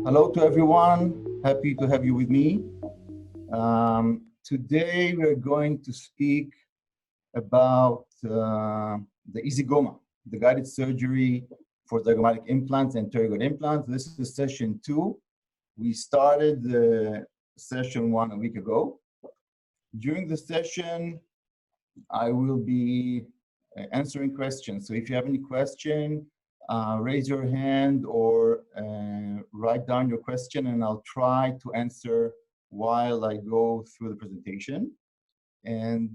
Hello to everyone. Happy to have you with me. Today we're going to speak about the EZgoma, the guided surgery for zygomatic implants and pterygoid implants. This is session 2. We started the session 1 a week ago. During the session, I will be answering questions. So if you have any question, raise your hand or write down your question, and I'll try to answer while I go through the presentation. And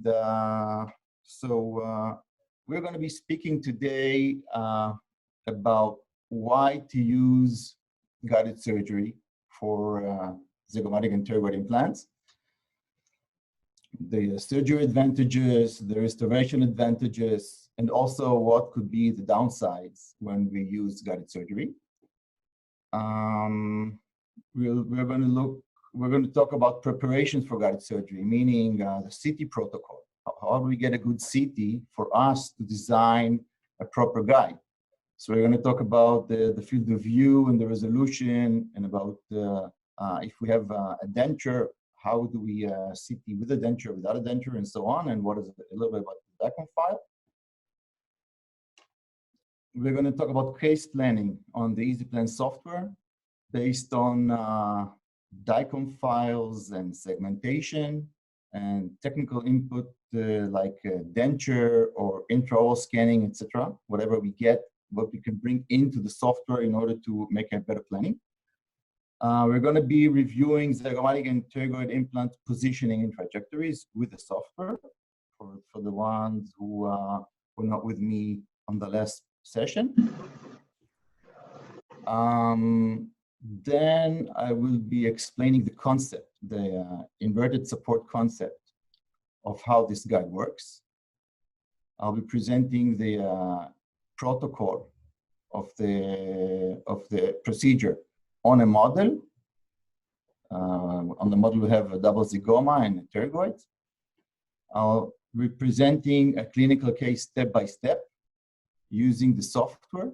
we're going to be speaking today about why to use guided surgery for zygomatic and pterygoid implants, the surgery advantages, the restoration advantages, and also what could be the downsides when we use guided surgery. We're going to talk about preparations for guided surgery, meaning the CT protocol. How do we get a good CT for us to design a proper guide? So we're going to talk about the field of view and the resolution, and about if we have a denture, how do we CT with a denture, without a denture, and so on, and what is a little bit about the DICOM file. We're going to talk about case planning on the EZplan software based on DICOM files and segmentation and technical input like denture or intraoral scanning, etc. Whatever we get, what we can bring into the software in order to make a better planning. We're going to be reviewing zygomatic and pterygoid implant positioning and trajectories with the software for the ones who were not with me on the last session. Then I will be explaining the concept, the inverted support concept of how this guide works. I'll be presenting the protocol of the procedure on a model. On the model, we have a double zygoma and a pterygoid. I'll be presenting a clinical case step by step using the software,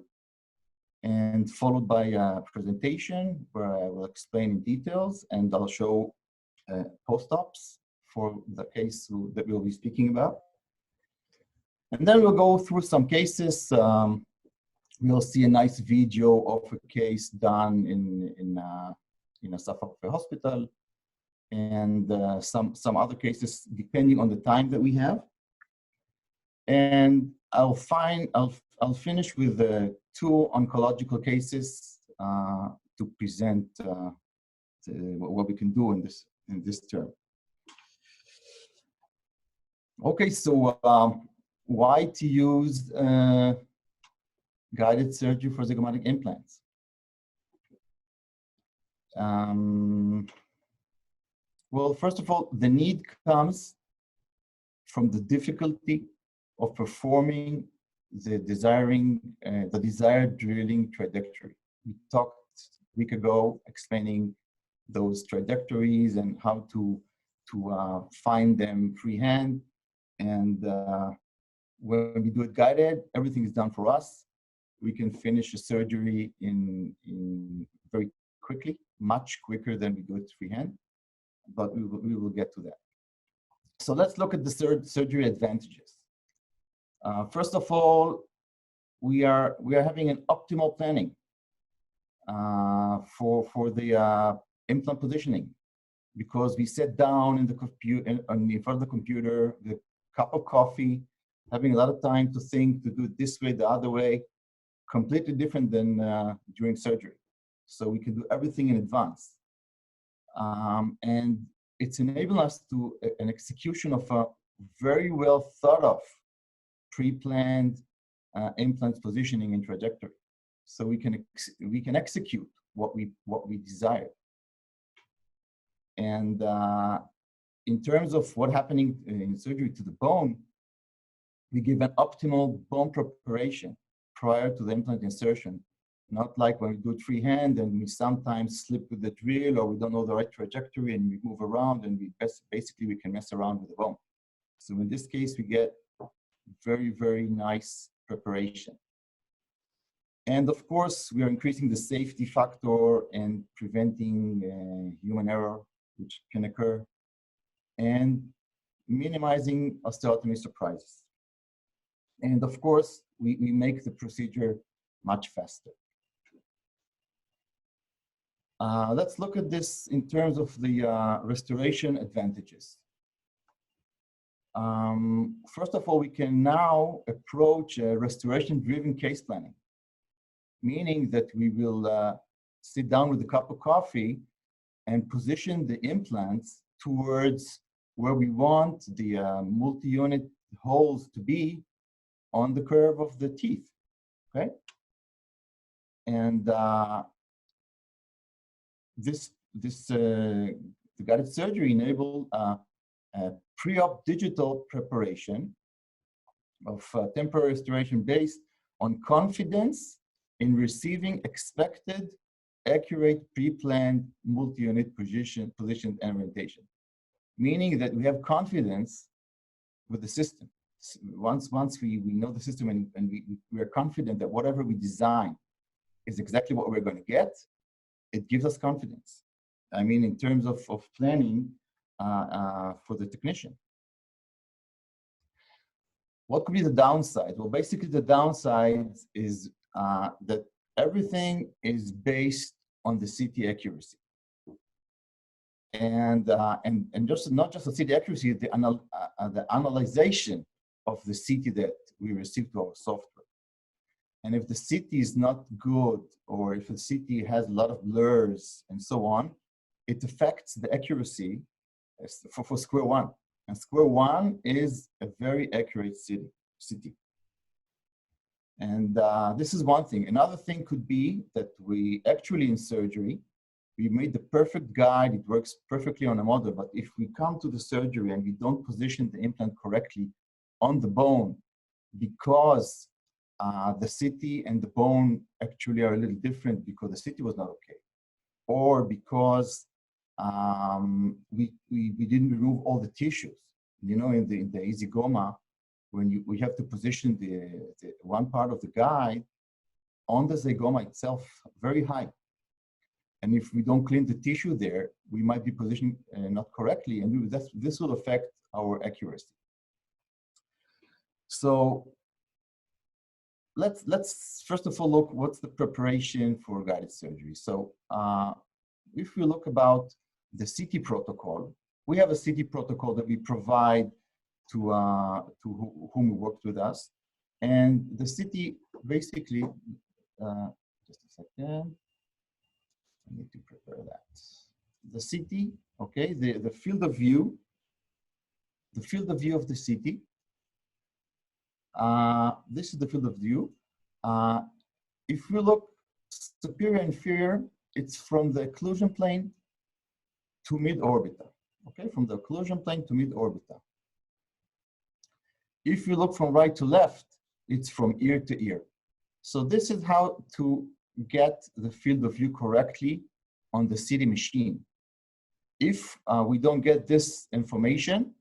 and followed by a presentation where I will explain in details, and I'll show post-ops for the case that we'll be speaking about. And then we'll go through some cases. We'll see a nice video of a case done in a Suffolk hospital, and some other cases depending on the time that we have. And I'll finish with 2 oncological cases to present what we can do in this term. Okay, so why to use guided surgery for zygomatic implants? Well, first of all, the need comes from the difficulty of performing the desired drilling trajectory. We talked a week ago explaining those trajectories and how to find them freehand. And when we do it guided, everything is done for us. We can finish a surgery in very quickly, much quicker than we do it freehand. But we will get to that. So let's look at the surgery advantages. First of all, we are having an optimal planning for the implant positioning, because we sit down in front of the computer, the cup of coffee, having a lot of time to think, to do it this way, the other way, completely different than during surgery. So we can do everything in advance, and it's enabling us to an execution of a very well thought of pre-planned implant positioning and trajectory, so we can execute what we desire. And in terms of what happening in surgery to the bone, we give an optimal bone preparation prior to the implant insertion, not like when we do it freehand and we sometimes slip with the drill, or we don't know the right trajectory and we move around, and basically we can mess around with the bone. So in this case, we get very, very nice preparation. And of course, we are increasing the safety factor and preventing human error, which can occur, and minimizing osteotomy surprises. And of course, we make the procedure much faster. Let's look at this in terms of the restoration advantages. First of all, we can now approach restoration-driven case planning, meaning that we will sit down with a cup of coffee and position the implants towards where we want the multi-unit holes to be on the curve of the teeth, okay? And the guided surgery enabled pre-op digital preparation of temporary restoration based on confidence in receiving expected, accurate, pre-planned multi-unit position and orientation. Meaning that we have confidence with the system. Once we know the system and we are confident that whatever we design is exactly what we're going to get, it gives us confidence. I mean, in terms of planning for the technician. What could be the downside? Well, basically the downside is that everything is based on the CT accuracy. And just not just the CT accuracy, the analyzation of the CT that we receive to our software. And if the CT is not good, or if the CT has a lot of blurs and so on, it affects the accuracy for square one. And square one is a very accurate CT. And this is one thing. Another thing could be that we actually in surgery, we made the perfect guide, it works perfectly on a model, but if we come to the surgery and we don't position the implant correctly on the bone because the CT and the bone actually are a little different because the CT was not okay, or because we didn't remove all the tissues. You know, in the EZgoma, when we have to position the one part of the guide on the zygoma itself very high. And if we don't clean the tissue there, we might be positioning not correctly, and this will affect our accuracy. So let's first of all look what's the preparation for guided surgery. So if we look about the CT protocol, we have a CT protocol that we provide to whom worked with us, and the CT basically just a second. I need to prepare that. The CT, okay, the field of view, of the CT. This is the field of view. If we look superior and inferior, it's from the occlusion plane to mid-orbita. Okay, from the occlusion plane to mid-orbita. If you look from right to left, it's from ear to ear. So this is how to get the field of view correctly on the CT machine. If we don't get this information,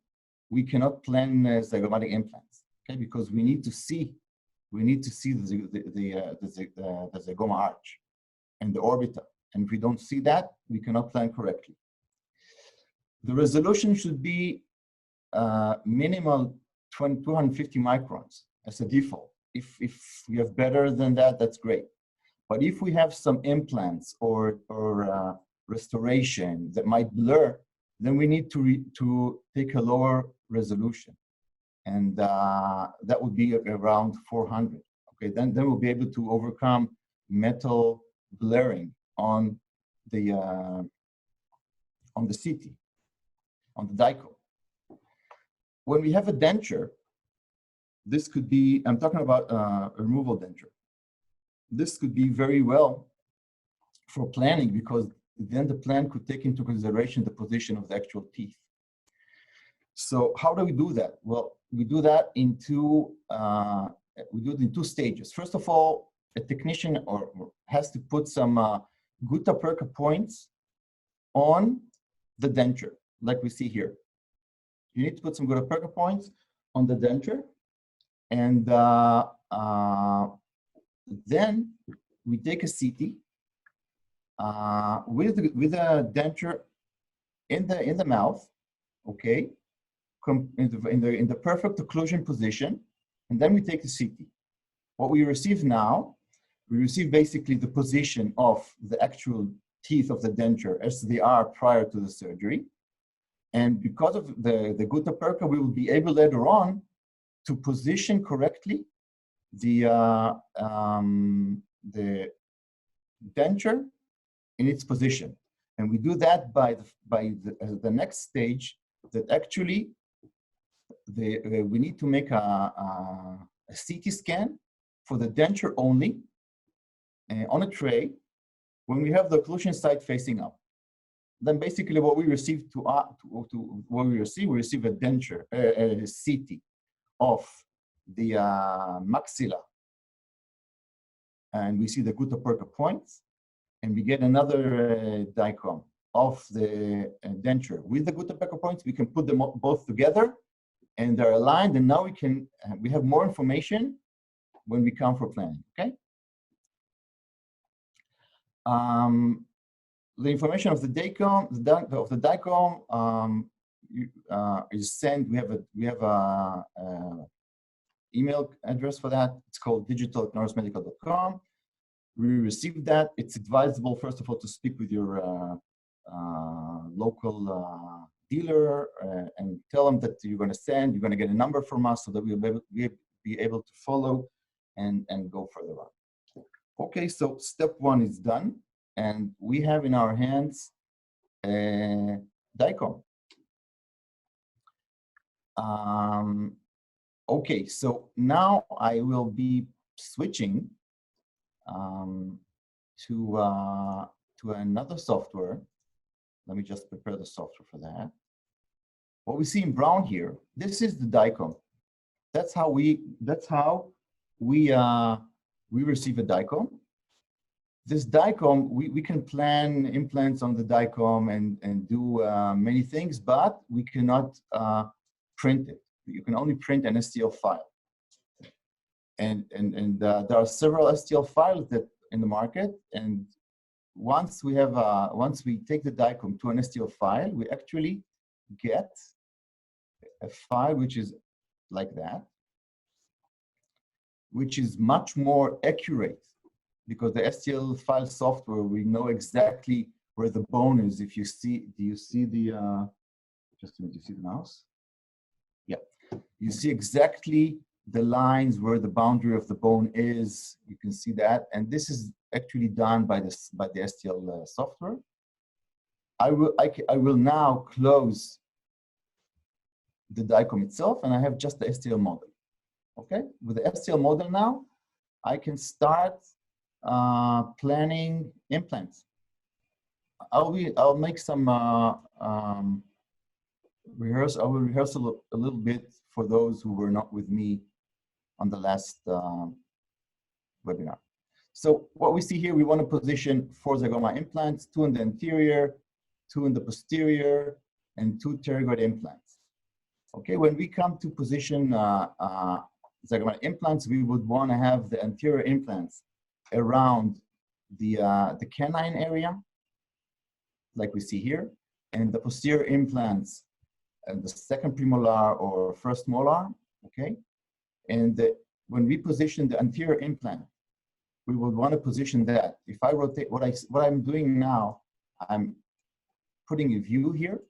we cannot plan zygomatic implants, okay? Because we need to see the zygoma arch and the orbita. And if we don't see that, we cannot plan correctly. The resolution should be minimal 250 microns as a default. If we have better than that, that's great. But if we have some implants or restoration that might blur, then we need to take a lower resolution. And that would be around 400. Okay, then we'll be able to overcome metal blurring on the CT, on the dico. When we have a denture, this could be, I'm talking about a removal denture. This could be very well for planning, because then the plan could take into consideration the position of the actual teeth. So how do we do that? Well, we do that in two stages. First of all, a technician has to put some gutta percha points on the denture, like we see here. You need to put some gutta percha points on the denture, and then we take a CT with a denture in the mouth, okay, in the perfect occlusion position, and then we take the CT. What we receive now, we receive basically the position of the actual teeth of the denture as they are prior to the surgery. And because of the gutta percha, we will be able later on to position correctly the denture in its position. And we do that by the next stage, that actually we need to make a CT scan for the denture only on a tray when we have the occlusion site facing up. Then basically what we receive we receive a denture, a CT of the maxilla, and we see the gutta percha points, and we get another DICOM of the denture with the gutta percha points. We can put them both together, and they're aligned, and now we have more information when we come for planning. Okay. The information of the DICOM, is sent. We have a email address for that. It's called digital@norismedical.com. We receive that. It's advisable, first of all, to speak with your local dealer and tell them that you're going to get a number from us so that we'll be able to follow and go further on. Okay, so step one is done, and we have in our hands a DICOM. Okay, so now I will be switching to another software. Let me just prepare the software for that. What we see in brown here, this is the DICOM. That's how we receive a DICOM. This DICOM, we can plan implants on the DICOM and do many things, but we cannot print it. You can only print an STL file. And there are several STL files that in the market, and once we take the DICOM to an STL file, we actually get a file which is like that, which is much more accurate, because the STL file software, we know exactly where the bone is. If you see, do you see the, just do you see the mouse? Yeah, you see exactly the lines where the boundary of the bone is. You can see that, and this is actually done by the STL software. I will now close the DICOM itself, and I have just the STL model. Okay, with the STL model now, I can start planning implants. I'll make some rehearsal. I will rehearse a little bit for those who were not with me on the last webinar. So what we see here, we want to position 4 Zygoma implants, 2 in the anterior, 2 in the posterior, and 2 pterygoid implants. Okay, when we come to position Zygomatic implants, we would want to have the anterior implants around the canine area, like we see here, and the posterior implants and the second premolar or first molar. Okay, and when we position the anterior implant, we would want to position that. If I rotate, what I'm doing now, I'm putting a view here.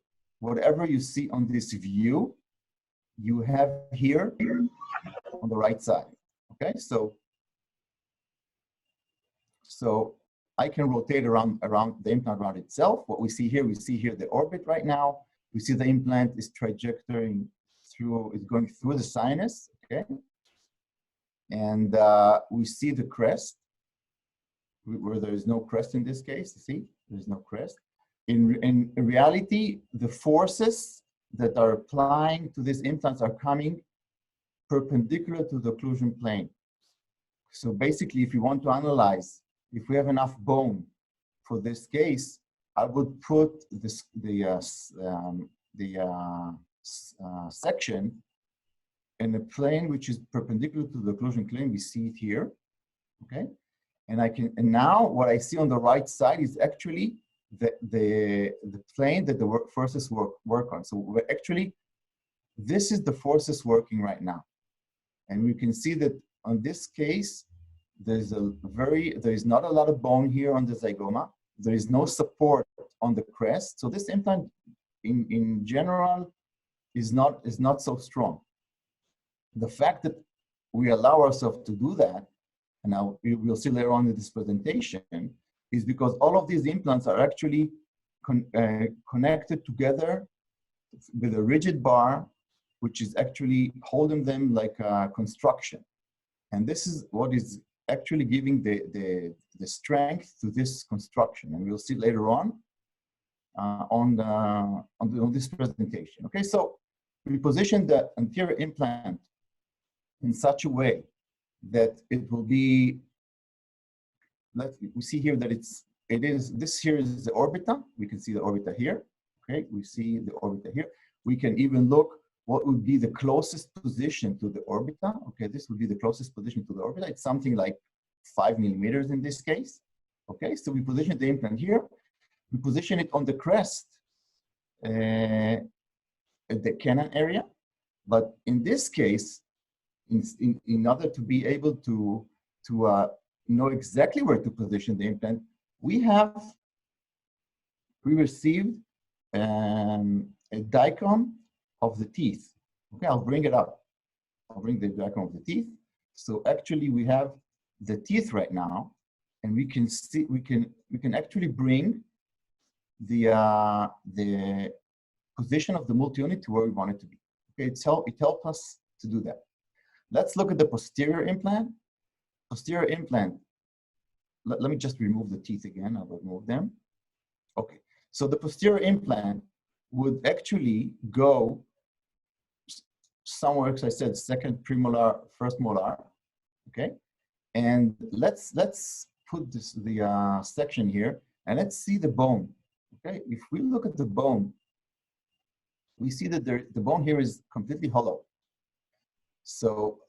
Whatever you see on this view, you have here on the right side. Okay, so I can rotate around the implant around itself. What we see here the orbit right now. We see the implant is trajectorying through, is going through the sinus. Okay, and we see the crest, where there is no crest in this case. See, there's no crest. In reality, the forces that are applying to these implants are coming perpendicular to the occlusion plane. So basically, if you want to analyze, if we have enough bone for this case, I would put the section in a plane which is perpendicular to the occlusion plane. We see it here. okay? And now what I see on the right side is actually the plane that the forces work on. So we're actually, this is the forces working right now. And we can see that on this case, there is not a lot of bone here on the zygoma. There is no support on the crest. So this implant in general is not so strong. The fact that we allow ourselves to do that, and now we'll see later on in this presentation, is because all of these implants are actually connected together with a rigid bar, which is actually holding them like a construction. And this is what is actually giving the strength to this construction. And we'll see later on this presentation. Okay, so we position the anterior implant in such a way that it will be, we see here that this here is the orbita. We can see the orbita here. Okay, we see the orbita here. We can even look what would be the closest position to the orbita. Okay, this would be the closest position to the orbita. It's something like 5 millimeters in this case. Okay, so we position the implant here. We position it on the crest at the cannon area. But in this case, in order to be able to know exactly where to position the implant, we received a diagram of the teeth. Okay, I'll bring it up. I'll bring the diagram of the teeth. So actually we have the teeth right now, and we can see, we can actually bring the position of the multi-unit to where we want it to be. Okay, it helps us to do that. Let's look at the posterior implant. Posterior implant, let me just remove the teeth again. I'll remove them. Okay, so the posterior implant would actually go somewhere, as I said, second premolar, first molar. Okay, and let's put the section here, and let's see the bone. Okay, if we look at the bone, we see that the bone here is completely hollow. So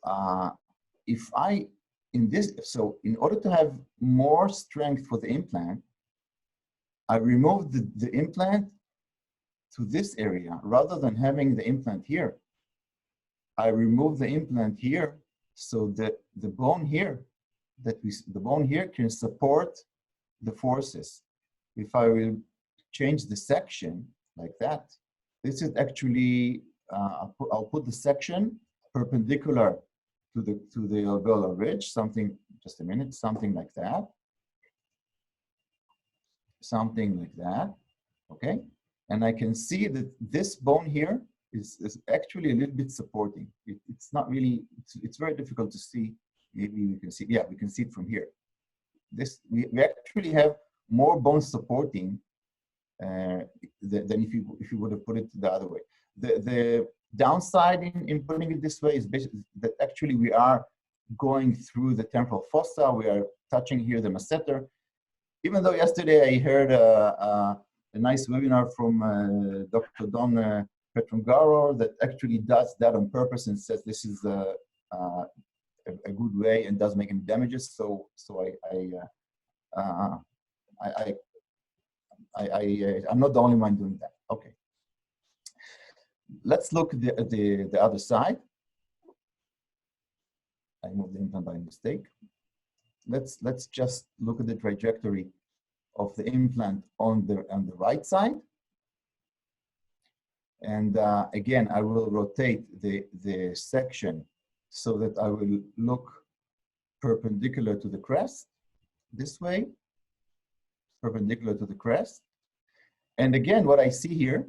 in order to have more strength for the implant, I removed the implant to this area rather than having the implant here. I removed the implant here so that the bone here can support the forces. If I will change the section like that, this is actually I'll put the section perpendicular to the alveolar ridge, something, just a minute, something like that. Something like that, okay? And I can see that this bone here is actually a little bit supporting. It's not really, it's very difficult to see. Maybe we can see, yeah, we can see it from here. We actually have more bone supporting than if you would have put it the other way. The downside in putting it this way is basically that actually we are going through the temporal fossa. We are touching here the masseter. Even though yesterday I heard a nice webinar from Dr. Don Petrongaro that actually does that on purpose and says this is a good way and doesn't make any damages. So I'm not the only one doing that. Okay. Let's look at the other side. I moved the implant by mistake. Let's just look at the trajectory of the implant on the right side. And again, I will rotate the section so that I will look perpendicular to the crest this way, perpendicular to the crest. And again, what I see here,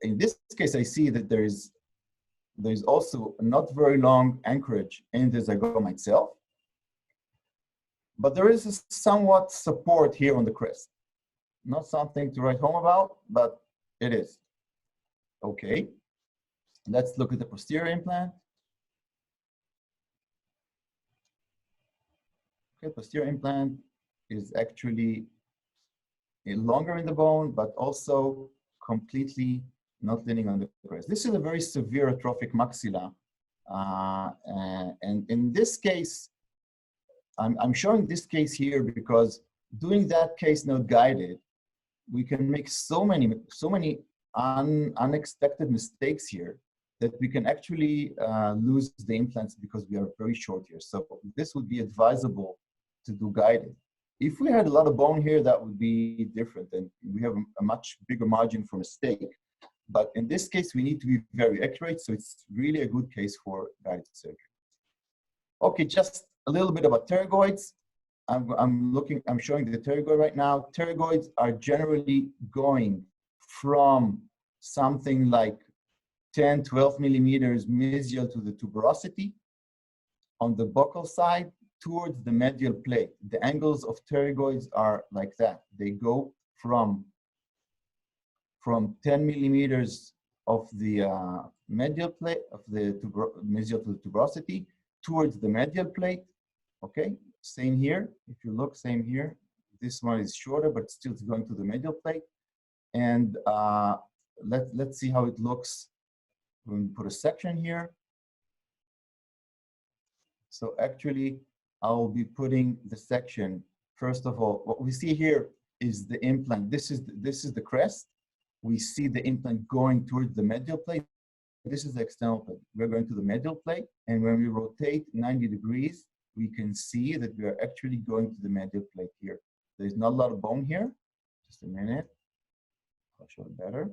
in this case, I see that there's also a not very long anchorage in the zygoma itself, but there is a somewhat support here on the crest. Not something to write home about, but it is. Okay, let's look at the posterior implant. Okay, posterior implant is actually longer in the bone, but also completely not leaning on the crest. This is a very severe atrophic maxilla. And in this case, I'm showing this case here because doing that case note guided, we can make so many unexpected mistakes here that we can actually lose the implants because we are very short here. So this would be advisable to do guided. If we had a lot of bone here, that would be different, and we have a much bigger margin for mistake. But in this case, we need to be very accurate, so it's really a good case for guided surgery. Okay, just a little bit about pterygoids. I'm showing the pterygoid right now. Pterygoids are generally going from something like 10, 12 millimeters mesial to the tuberosity on the buccal side towards the medial plate. The angles of pterygoids are like that. They go from 10 millimeters of the medial plate, of the mesial to the tuberosity, towards the medial plate. Okay, same here. If you look, same here. This one is shorter, but still it's going to the medial plate. And let's see how it looks when we put a section here. So actually, I'll be putting the section. First of all, what we see here is the implant. This is the crest. We see the implant going towards the medial plate. This is the external plate. We're going to the medial plate, and when we rotate 90 degrees, we can see that we are actually going to the medial plate here. There's not a lot of bone here. Just a minute. I'll show it better.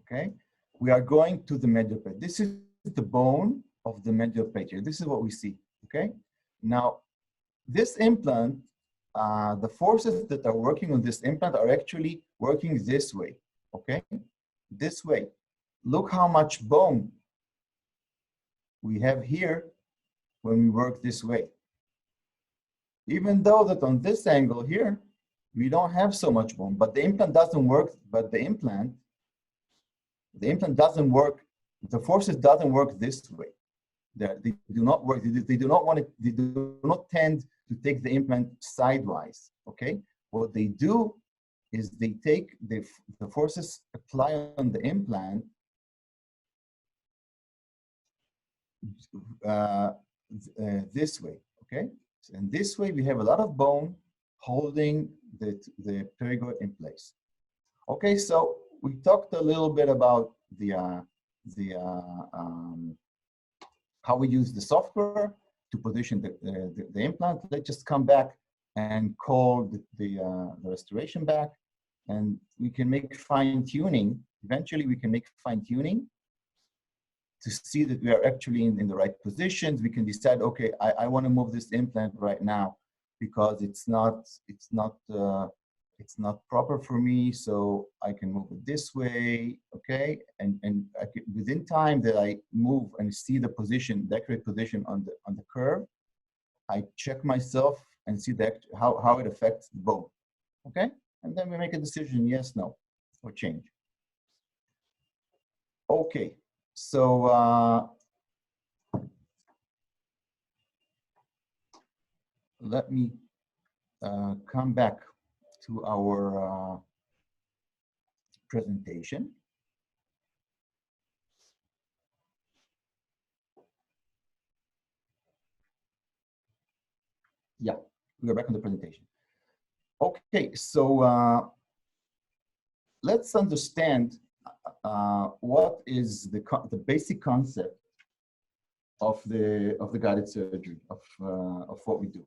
Okay, we are going to the medial plate. This is the bone of the medial plate here. This is what we see. Okay, now this implant, the forces that are working on this implant are actually working this way. Okay, this way. Look how much bone we have here when we work this way. Even though that on this angle here, we don't have so much bone, but the implant doesn't work, the implant doesn't work, the forces doesn't work this way. They do not work, they do not tend to take the implant sidewise, okay? What they do is they take the forces apply on the implant this way, okay? And this way we have a lot of bone holding the pterygoid in place. Okay, so we talked a little bit about how we use the software to position the implant. Let's just come back and call the restoration back, and we can make fine tuning. Eventually, we can make fine tuning to see that we are actually in the right positions. We can decide, okay, I want to move this implant right now because it's not proper for me, so I can move it this way, okay? And I can, within time that I move and see the position, the accurate position on the curve, I check myself and see how it affects the bone, okay? And then we make a decision, yes, no, or change. Okay, so let me come back to our presentation. Yeah, we are back on the presentation. Okay, so let's understand what is the basic concept of the guided surgery of what we do.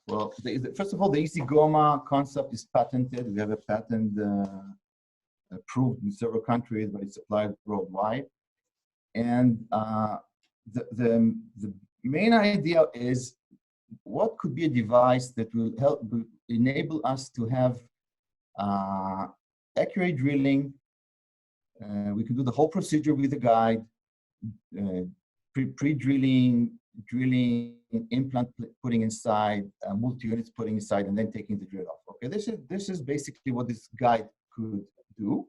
Well, first of all, the EZgoma concept is patented. We have a patent approved in several countries, but it's applied worldwide. And the main idea is what could be a device that will enable us to have accurate drilling. We can do the whole procedure with a guide, pre-drilling, drilling, implant putting inside, multi-units putting inside, and then taking the drill off. Okay, this is basically what this guide could do.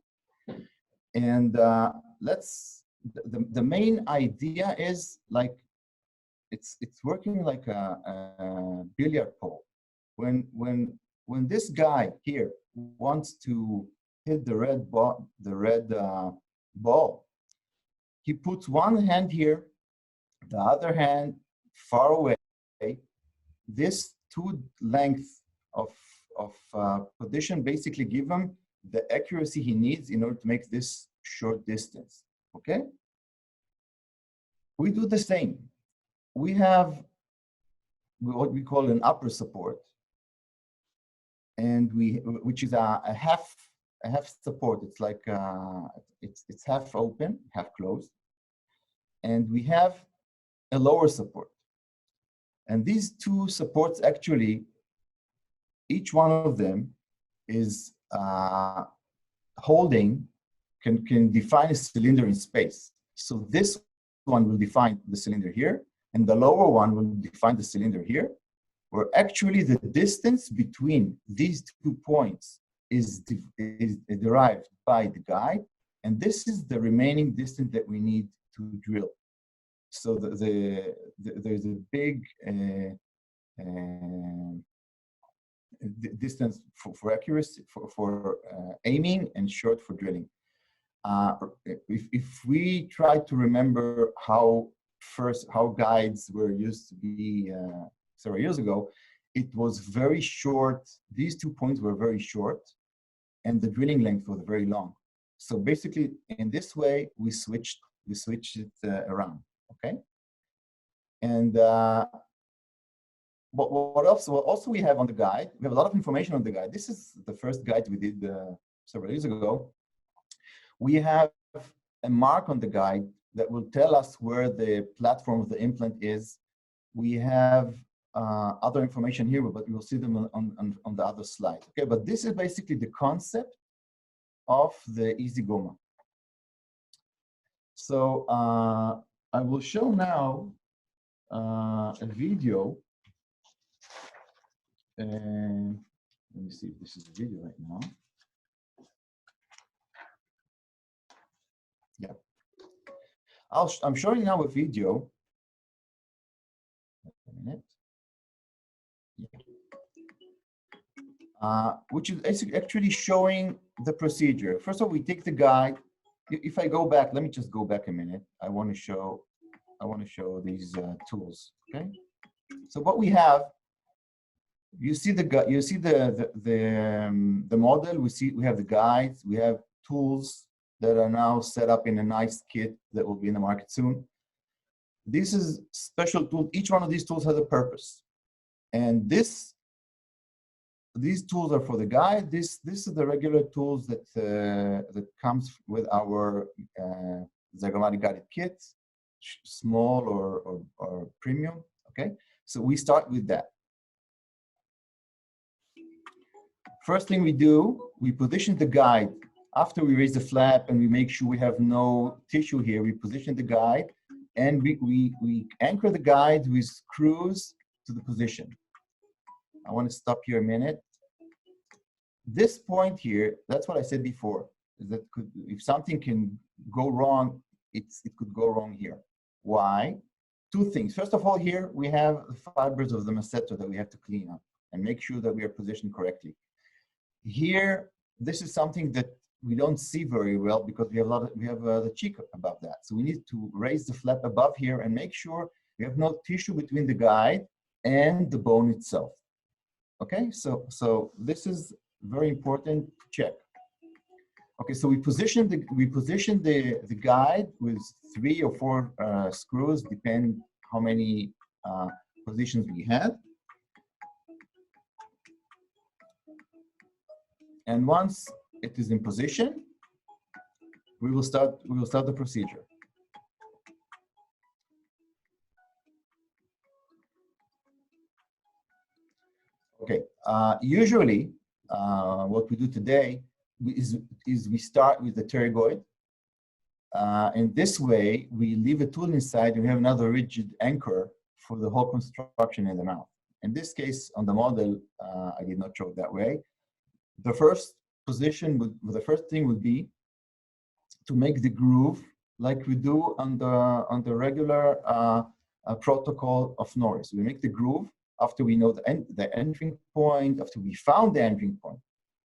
And the main idea is like it's working like a billiard pole. When this guy here wants to hit the red ball, he puts one hand here, the other hand far away. This two length of position basically give him the accuracy he needs in order to make this short distance, okay? We do the same. We have what we call an upper support, and which is a half support. It's like it's half open, half closed, and we have a lower support. And these two supports actually, each one of them is can define a cylinder in space. So this one will define the cylinder here, and the lower one will define the cylinder here, where actually the distance between these 2 points is derived by the guide, and this is the remaining distance that we need to drill. So there's a big distance for accuracy, for aiming, and short for drilling. If we try to remember how guides were used to be several years ago, it was very short. These 2 points were very short, and the drilling length was very long. So basically, in this way, we switched it around. Okay. And what else? What also we have on the guide? We have a lot of information on the guide. This is the first guide we did several years ago. We have a mark on the guide that will tell us where the platform of the implant is. We have other information here, but you'll see them on the other slide. Okay, but this is basically the concept of the EZgoma. So I will show now a video. And let me see if this is a video right now. Yeah. I'm showing now a video. A minute. Yeah. Which is actually showing the procedure. First of all, we take the guide. If I go back, let me just go back a minute. I want to show these tools. Okay. So what we have, you see the model. We have the guides. We have tools that are now set up in a nice kit that will be in the market soon. This is special tool. Each one of these tools has a purpose, and these tools are for the guide. This is the regular tools that comes with our Zygomatic guided kits, small or premium. Okay, so we start with that. First thing we do, we position the guide. After we raise the flap and we make sure we have no tissue here, we position the guide, and we anchor the guide with screws to the position. I want to stop here a minute. This point here, that's what I said before, is that if something can go wrong, it could go wrong here. Why? Two things. First of all, here we have the fibers of the masseter that we have to clean up and make sure that we are positioned correctly. Here, this is something that we don't see very well because we have the cheek above that. So we need to raise the flap above here and make sure we have no tissue between the guide and the bone itself. Okay, so this is very important to check. Okay, so we position the guide with 3 or 4 screws, depending how many positions we have. And once it is in position, we will start the procedure. Okay, usually what we do today is we start with the pterygoid. In this way, we leave a tool inside and we have another rigid anchor for the whole construction in the mouth. In this case, on the model, I did not show it that way. The first thing would be to make the groove like we do on the regular protocol of Noris. We make the groove after we know the entering point. After we found the entering point,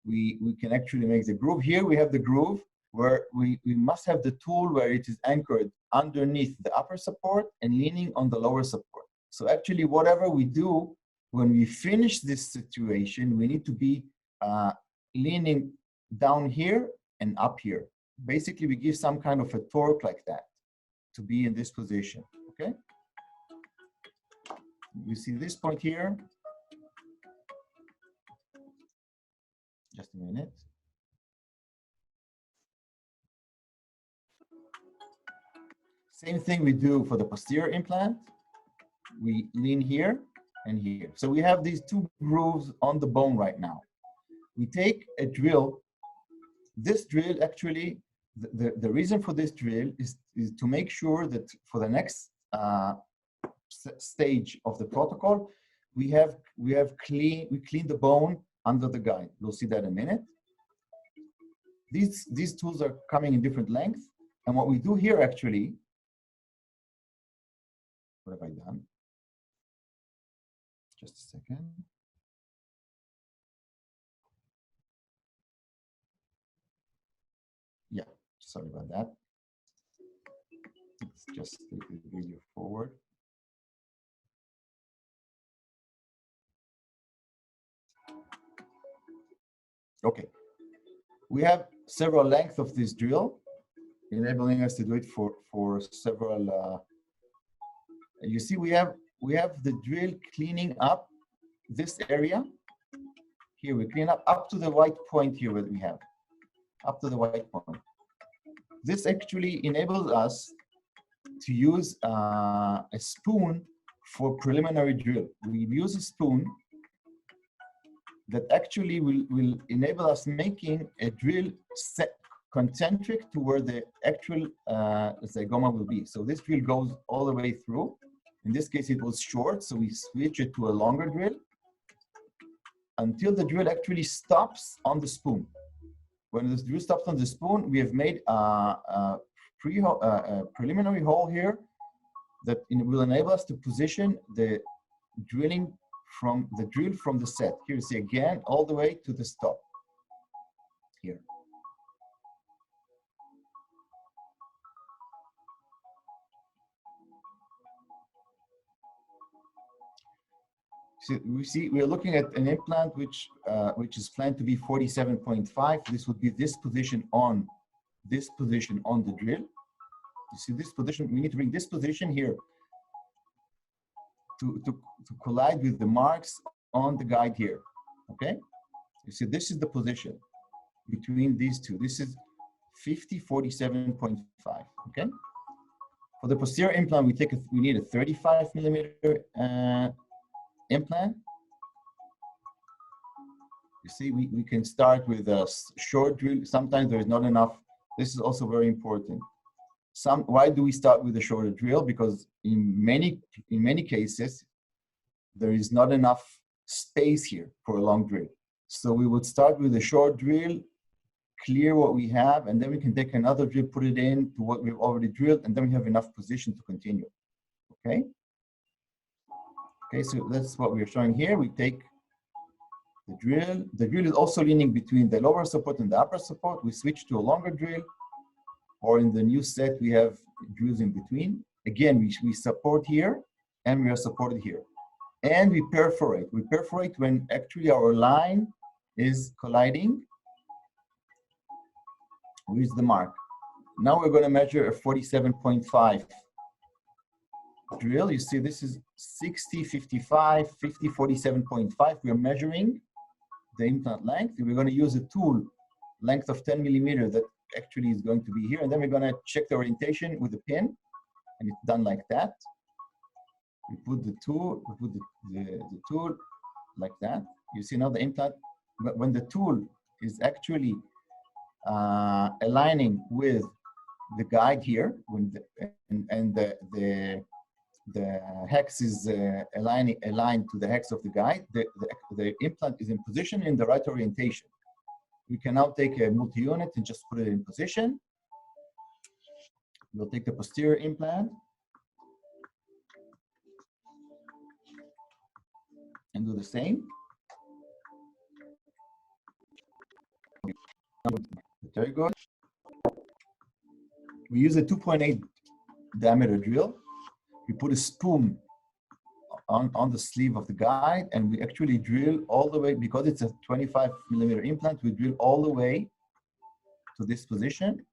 we can actually make the groove. Here we have the groove. where we must have the tool where it is anchored underneath the upper support and leaning on the lower support. So actually, whatever we do, when we finish this situation, we need to be leaning down here and up here. Basically, we give some kind of a torque like that to be in this position, okay? You see this point here? Just a minute. Same thing we do for the posterior implant. We lean here and here. So we have these two grooves on the bone right now. We take a drill. This drill actually, the reason for this drill is to make sure that for the next stage of the protocol, we clean the bone under the guide. We'll see that in a minute. These tools are coming in different lengths. And what we do here actually, what have I done? Just a second. Yeah, sorry about that. Let's just take the video forward. Okay, we have several lengths of this drill, enabling us to do it for several. You see, we have the drill cleaning up this area. Here we clean up to the white point here that we have, up to the white point. This actually enables us to use a spoon for preliminary drill. We use a spoon that actually will enable us making a drill set concentric to where the actual zygoma will be. So this drill goes all the way through. In this case, it was short, so we switch it to a longer drill until the drill actually stops on the spoon. When the drill stops on the spoon, we have made a preliminary hole here that will enable us to position the drill from the set. Here you see again, all the way to the stop here. So we're looking at an implant which is planned to be 47.5. This would be this position on the drill. You see this position, we need to bring this position here to collide with the marks on the guide here, okay? You see this is the position between these two. This is 47.5, okay? For the posterior implant, we need a 35 millimeter implant. You see, we can start with a short drill. Sometimes there is not enough. This is also very important. Why do we start with a shorter drill? Because in many cases, there is not enough space here for a long drill. So we would start with a short drill, clear what we have, and then we can take another drill, put it in to what we've already drilled, and then we have enough position to continue, okay? Okay, so that's what we're showing here. We take the drill. The drill is also leaning between the lower support and the upper support. We switch to a longer drill, or in the new set, we have drills in between. Again, we support here, and we are supported here. And we perforate. We perforate when actually our line is colliding with the mark. Now we're going to measure a 47.5 drill. You see, this is 60, 55, 50, 47.5. We are measuring the implant length. We're going to use a tool length of 10 millimeter that actually is going to be here. And then we're going to check the orientation with a pin. And it's done like that. We put the tool, the tool like that. You see now the implant, when the tool is actually aligning with the guide here, when the hex is aligned to the hex of the guide, the implant is in position in the right orientation. We can now take a multi-unit and just put it in position. We'll take the posterior implant and do the same. The pterygoid. use a 2.8 diameter drill. We put a spoon on the sleeve of the guide, and we actually drill all the way, because it's a 25 millimeter implant, we drill all the way to this position,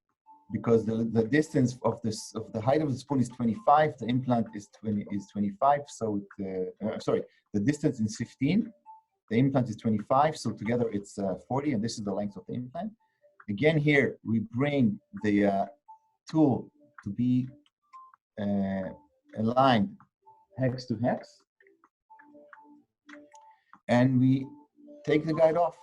because the distance of the height of the spoon is 25, the implant is 25, so sorry, the distance is 15, the implant is 25, so together it's 40, and this is the length of the implant. Again, here we bring the tool to be aligned hex to hex, and we take the guide off.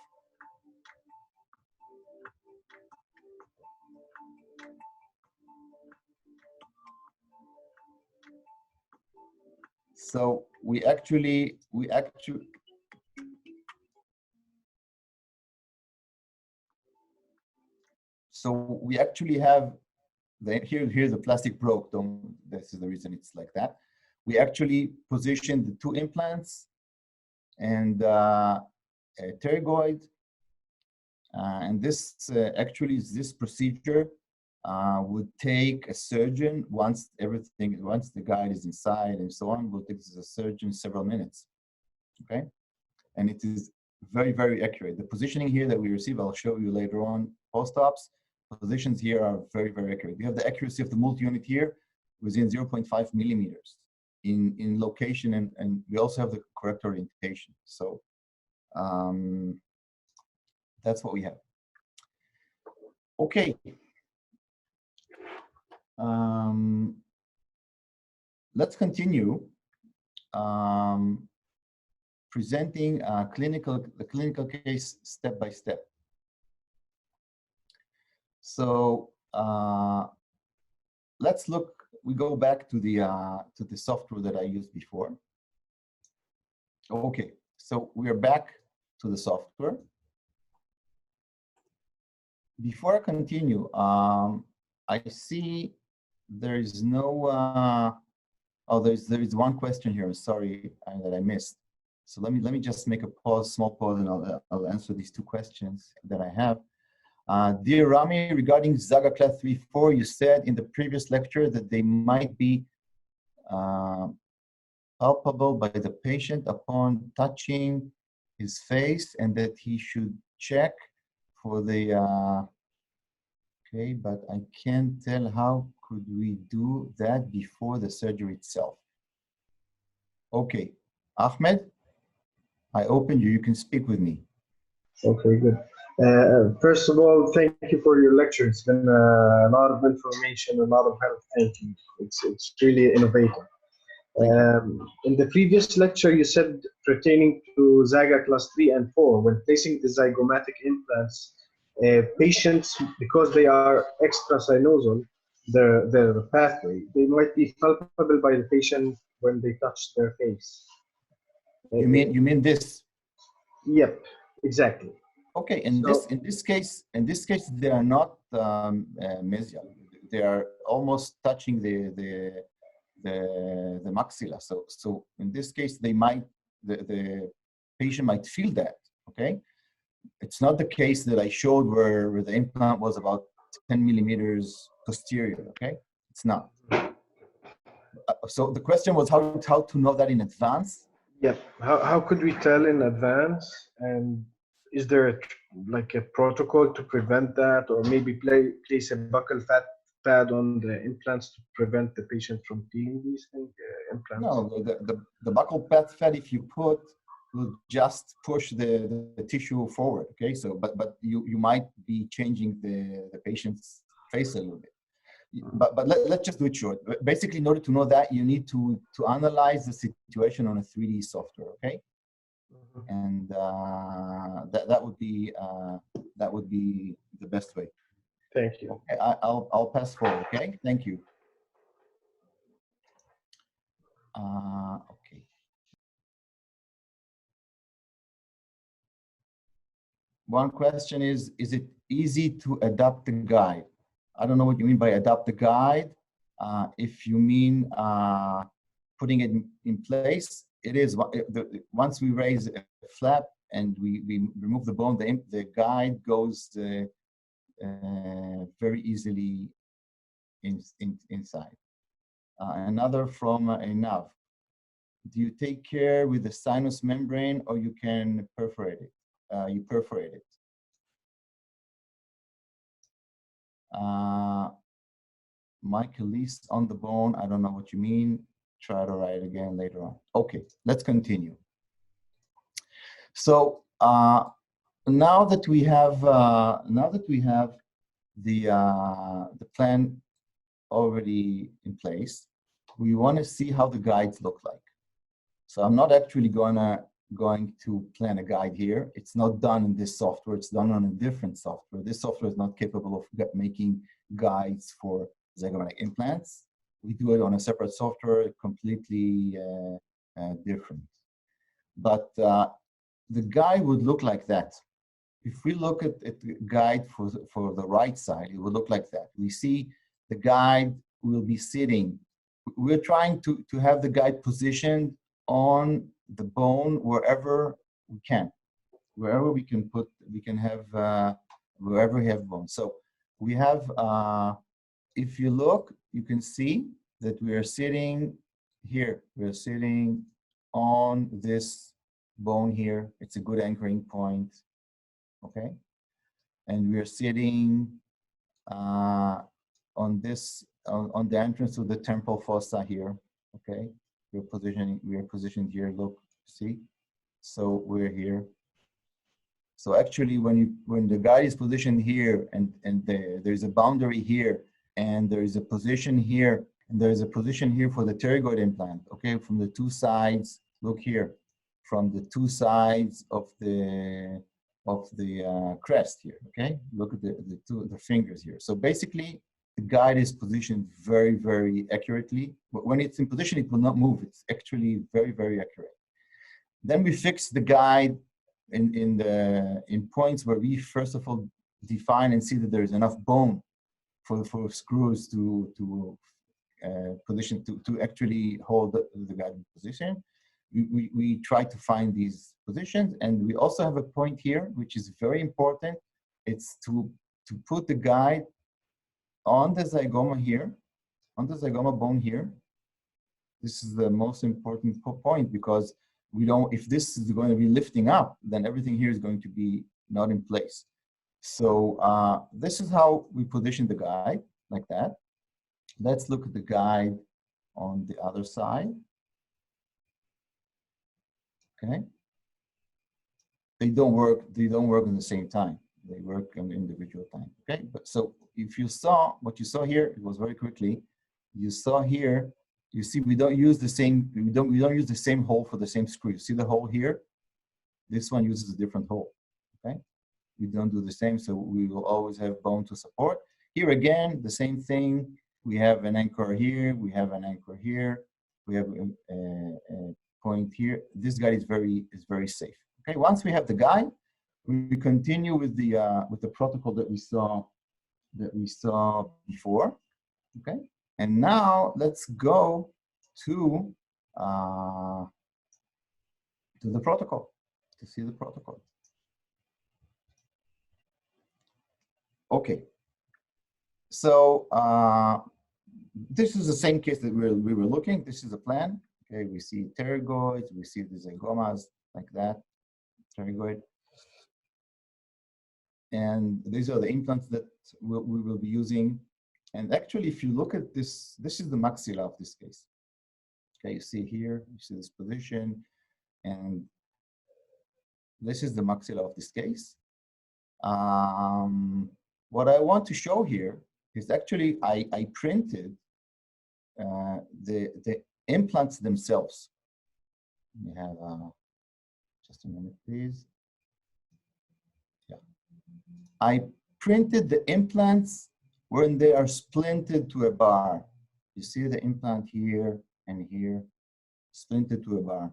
So we actually have here's the plastic broke. This is the reason it's like that. We actually position the two implants and a pterygoid, and this this procedure would take a surgeon, once the guide is inside and so on, will take a surgeon several minutes. Okay, and it is very, very accurate. The positioning here that we receive, I'll show you later on post-ops. Positions here are very, very accurate. We have the accuracy of the multi-unit here within 0.5 millimeters in location, and we also have the correct orientation. So that's what we have. Okay. Let's continue presenting the clinical case step by step. So let's look. We go back to the software that I used before. Okay, so we are back to the software. Before I continue, I see there is no. There is one question here. I'm sorry that I missed. So let me just make a small pause, and I'll answer these two questions that I have. Dear Rami, regarding Zaga class 3-4, you said in the previous lecture that they might be palpable by the patient upon touching his face, and that he should check for the, okay, but I can't tell how could we do that before the surgery itself. Okay, Ahmed, I opened you, you can speak with me. Okay, good. First of all, thank you for your lecture. It's been a lot of information, a lot of help. Thank you. It's really innovative. In the previous lecture, you said pertaining to Zaga class 3 and 4, when placing the zygomatic implants, patients, because they are extrasynosal, their pathway, they might be palpable by the patient when they touch their face. You mean this? Yep, exactly. Okay, in this case, they are not mesial. They are almost touching the maxilla. So in this case, they might the patient might feel that. Okay, it's not the case that I showed where the implant was about 10 millimeters posterior. Okay, it's not. So the question was how to know that in advance. Yeah, how could we tell in advance, and is there like a protocol to prevent that, or maybe place a buccal fat pad on the implants to prevent the patient from feeling these implants? No, the buccal pad, if you put, will just push the tissue forward. Okay, so but you might be changing the patient's face a little bit. But let's just do it short. Basically, in order to know that, you need to analyze the situation on a 3D software. Okay, and that would be the best way. Thank you. Okay, I'll pass forward. Okay, thank you. Okay. One question is it easy to adapt the guide? I don't know what you mean by adapt the guide. If you mean putting it in place, it is. Once we raise a flap and we remove the bone, the guide goes very easily inside. Another from Einav. Do you take care with the sinus membrane, or you can perforate it? You perforate it. Michael Least on the bone. I don't know what you mean. Try to write again later on. Okay, let's continue. So now that we have the plan already in place, we want to see how the guides look like. So I'm not actually going to plan a guide here. It's not done in this software. It's done on a different software. This software is not capable of making guides for zygomatic implants. We do it on a separate software, completely different. But the guide would look like that. If we look at the guide for the right side, it would look like that. We see the guide will be sitting. We're trying to have the guide positioned on the bone wherever we can. Wherever we can put, we can have, wherever we have bone. So we have, if you look, you can see that we are sitting here. We're sitting on this bone here. It's a good anchoring point, okay? And we're sitting on this, on the entrance to the temporal fossa here, okay? We are positioned here, look, see? So we're here. So actually when the guide is positioned here and there's a boundary here and there is a position here and there is a position here for the pterygoid implant, okay? From the two sides, look here, from the two sides of the crest here, okay? Look at the fingers here. So basically, the guide is positioned very, very accurately. But when it's in position, it will not move. It's actually very, very accurate. Then we fix the guide in points where we first of all define and see that there is enough bone for screws to position to actually hold the guide in position. We try to find these positions, and we also have a point here which is very important. It's to put the guide on the zygoma here, on the zygoma bone here. This is the most important point, because we don't, if this is going to be lifting up, then everything here is going to be not in place. So this is how we position the guide, like that. Let's look at the guide on the other side. Okay. They don't work at the same time. They work on individual time. Okay. But so if you saw what you saw here, it was very quickly. You saw here, you see we don't use the same, we don't use the same hole for the same screw. You see the hole here? This one uses a different hole. Okay. We don't do the same, so we will always have bone to support. Here again, the same thing. We have an anchor here, we have an anchor here, we have a point here. This guide is very safe. Okay, once we have the guide, we continue with the protocol that we saw before. Okay, and now let's go to the protocol to see the protocol. Okay, so this is the same case that we were looking. This is a plan. Okay, we see pterygoids, we see the zygomas like that, pterygoid. And these are the implants that we will be using. And actually, if you look at this, this is the maxilla of this case. Okay, you see here, you see this position, and this is the maxilla of this case. What I want to show here is actually I printed the implants themselves. We have just a minute, please. Yeah, I printed the implants when they are splinted to a bar. You see the implant here and here, splinted to a bar.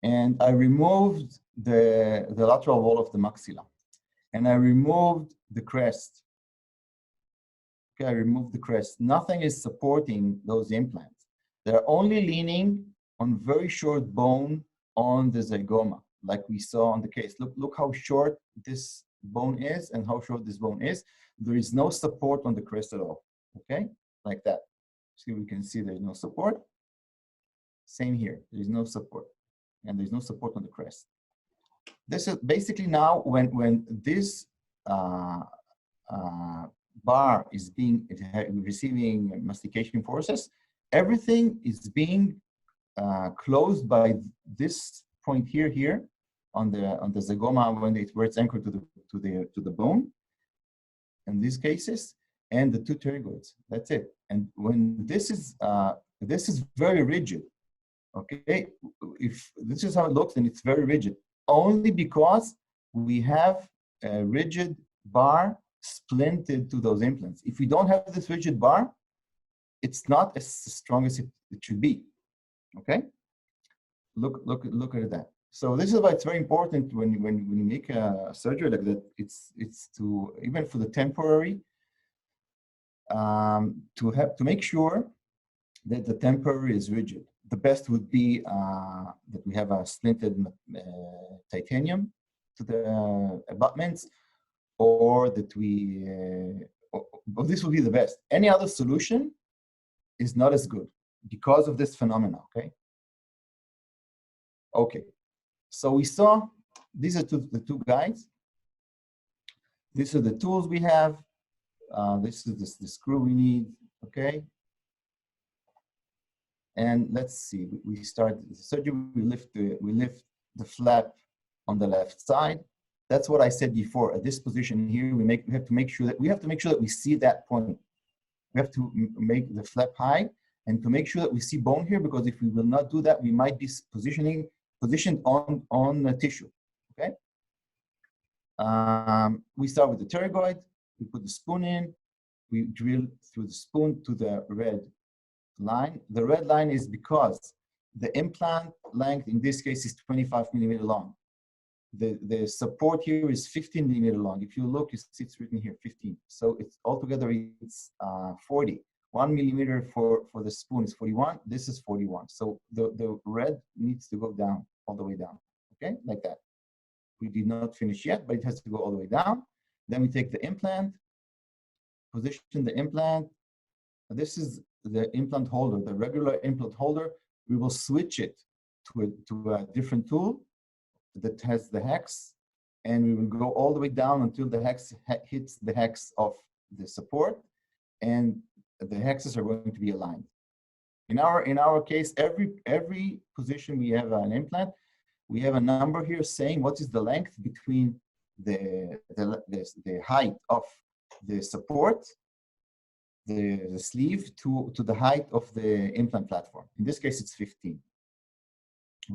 And I removed the lateral wall of the maxilla. And I removed the crest. Okay, I removed the crest. Nothing is supporting those implants. They're only leaning on very short bone on the zygoma, like we saw on the case. Look how short this bone is and how short this bone is. There is no support on the crest at all. Okay, like that. So we can see there's no support. Same here, there's no support, and there's no support on the crest. This is basically now when this bar is receiving mastication forces, everything is being closed by this point here on the zygoma where it's anchored to the bone. In these cases, and the two pterygoids. That's it. And when this is very rigid. Okay, if this is how it looks, and it's very rigid, only because we have a rigid bar splinted to those implants. If we don't have this rigid bar, it's not as strong as it should be. Okay, look at that. So this is why it's very important when you make a surgery like that. It's to, even for the temporary, to make sure that the temporary is rigid. The best would be that we have a splinted titanium to the abutments, or that this would be the best. Any other solution is not as good because of this phenomena, okay? Okay, so we saw, these are the two guides. These are the tools we have. This is the screw we need, okay? And let's see, we start the surgery, we lift the flap on the left side. That's what I said before. At this position here, we have to make sure that we see that point. We have to make the flap high and to make sure that we see bone here, because if we will not do that, we might be positioned on the tissue, okay? We start with the pterygoid, we put the spoon in, we drill through the spoon to the red line. The red line is because the implant length in this case is 25 millimeter long. The support here is 15 millimeter long. If you look, it's written here 15. So it's altogether it's 40. 1 millimeter for the spoon is 41. This is 41. So the red needs to go down, all the way down. Okay, like that. We did not finish yet, but it has to go all the way down. Then we take the implant, position the implant. This is the implant holder, the regular implant holder. We will switch it to a different tool that has the hex, and we will go all the way down until the hex hits the hex of the support, and the hexes are going to be aligned. In our case, every position we have an implant, we have a number here saying what is the length between the height of the support, the sleeve to the height of the implant platform. In this case, it's 15.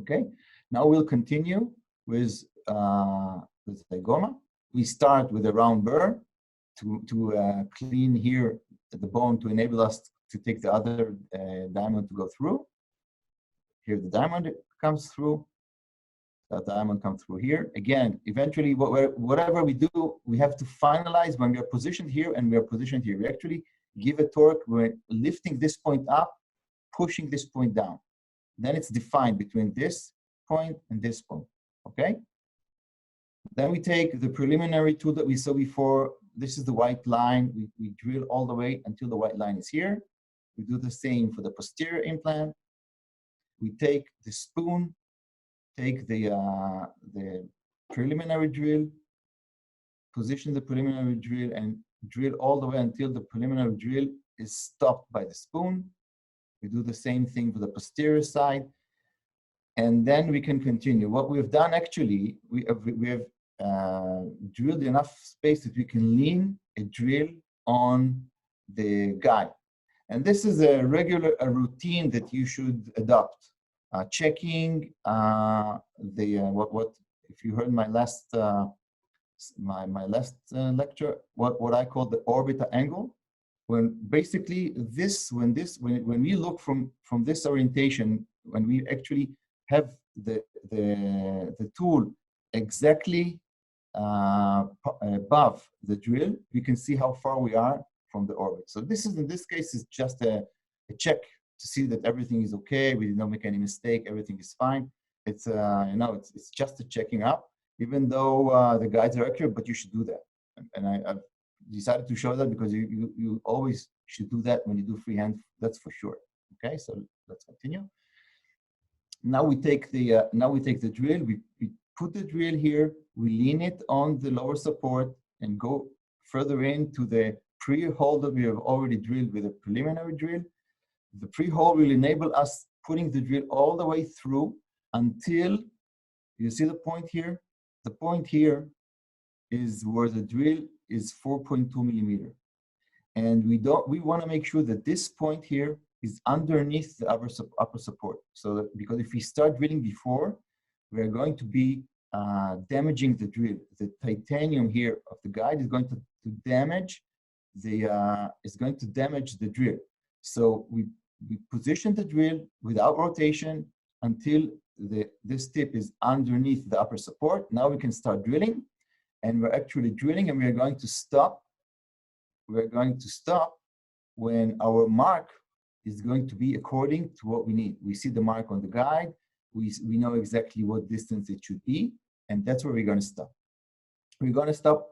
Okay, now we'll continue with zygoma. We start with a round burr to clean here the bone to enable us to take the other diamond to go through. Here the diamond comes through. That diamond comes through here. Again, eventually, whatever we do, we have to finalize when we are positioned here and we are positioned here. We actually give a torque. We're lifting this point up, pushing this point down. Then it's defined between this point and this point, okay? Then we take the preliminary tool that we saw before. This is the white line. We drill all the way until the white line is here. We do the same for the posterior implant. We take the spoon, take the preliminary drill, position the preliminary drill, and drill all the way until the preliminary drill is stopped by the spoon. We do the same thing for the posterior side, and then we can continue. What we've done actually, we have drilled enough space that we can lean a drill on the guide. And this is a routine that you should adopt. Checking if you heard my last my last lecture, what I call the orbital angle. When basically when we look from this orientation, when we actually have the tool exactly above the drill, we can see how far we are from the orbit. So this is, in this case, is just a check to see that everything is okay. We did not make any mistake. Everything is fine. It's it's just a checking up. Even though the guides are accurate, but you should do that. And decided to show that because you always should do that when you do freehand, that's for sure. Okay, so let's continue. Now we take the drill, we put the drill here, we lean it on the lower support and go further into the pre-hole that we have already drilled with a preliminary drill. The pre-hole will enable us putting the drill all the way through until, you see the point here? The point here is where the drill is 4.2 millimeter. And we want to make sure that this point here is underneath the upper support. So that, because if we start drilling before, we are going to be damaging the drill. The titanium here of the guide is going to damage the drill. So we position the drill without rotation until this tip is underneath the upper support. Now we can start drilling, and we're actually drilling, and we are going to stop. We're going to stop when our mark is going to be according to what we need. We see the mark on the guide. We know exactly what distance it should be, and that's where we're going to stop. We're going to stop.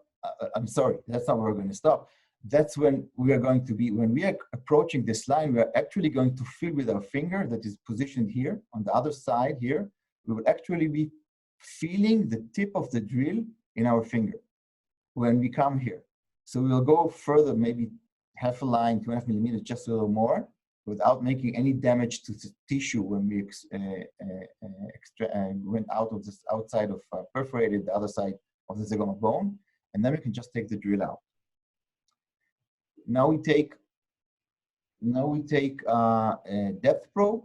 I'm sorry, that's not where we're going to stop. That's when we are going to be, when we are approaching this line, we are actually going to feel with our finger that is positioned here on the other side here. We will actually be feeling the tip of the drill in our finger when we come here. So we'll go further, maybe half a line, 2.5 millimeters, just a little more, without making any damage to the tissue when we went out of this outside of perforated the other side of the zygoma bone, and then we can just take the drill out. Now we take a depth probe.